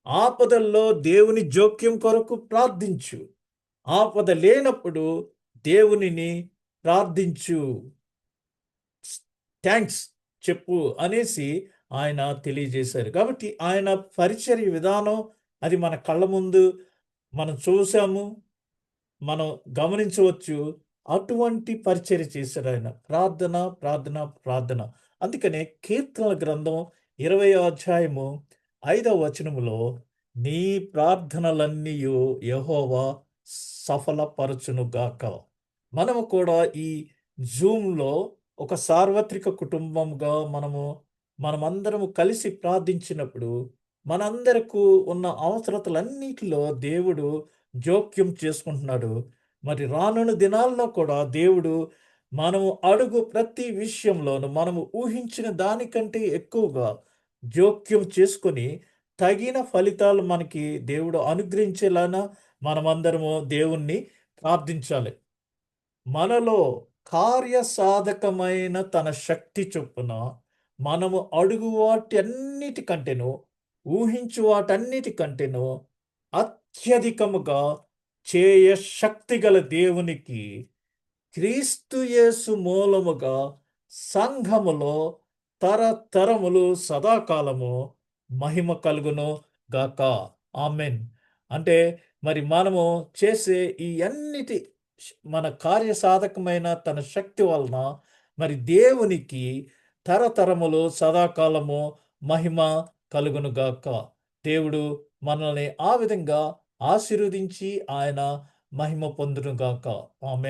ఆపదల్లో దేవుని జోక్యం కొరకు ప్రార్థించు. ఆపద లేనప్పుడు దేవునిని ప్రార్థించు. థాంక్స్ చెప్పు అనేసి ఆయన తెలియజేశారు. కాబట్టి ఆయన పరిచర్య విధానం అది మన కళ్ళ ముందు మనం చూసాము. మనం గమనించవచ్చు. అటువంటి పరిచర్య చేశాడు ఆయన. ప్రార్థన, ప్రార్థన, ప్రార్థన. అందుకనే కీర్తనల గ్రంథం 20వ అధ్యాయము 5వ వచనములో నీ ప్రార్థనలన్నీయు యెహోవా సఫలపరచునుగాక. మనము కూడా ఈ జూమ్‌లో ఒక సార్వత్రిక కుటుంబంగా మనమందరము కలిసి ప్రార్థించినప్పుడు మనందరకు ఉన్న అవసరతలన్నిటిలో దేవుడు జోక్యం చేసుకుంటున్నాడు. మరి రానున్న దినాల్లో కూడా దేవుడు మనము అడుగు ప్రతి విషయంలోనూ మనము ఊహించిన దానికంటే ఎక్కువగా జోక్యం చేసుకొని తగిన ఫలితాలు మనకి దేవుడు అనుగ్రహించేలాన మనమందరము దేవుణ్ణి ప్రార్థించాలి. మనలో కార్యసాధకమైన తన శక్తి చొప్పున మనము అడుగు వాటన్నిటికంటేను ఊహించు వాటన్నిటికంటేను అత్యధికముగా చేయ శక్తిగల దేవునికి క్రీస్తు యేసు మూలముగా సంఘములో తరతరములు సదాకాలము మహిమ కలుగును గాక. ఆమేన్. అంటే మరి మనము చేసే ఈ అన్నిటి మన కార్యసాధకమైన తన శక్తి వలన మరి దేవునికి తరతరములు సదాకాలము మహిమ కలుగును గాక. దేవుడు మనల్ని ఆ విధంగా ఆశీర్వదించి ఆయన మహిమ పొందును గాక. ఆమేన్.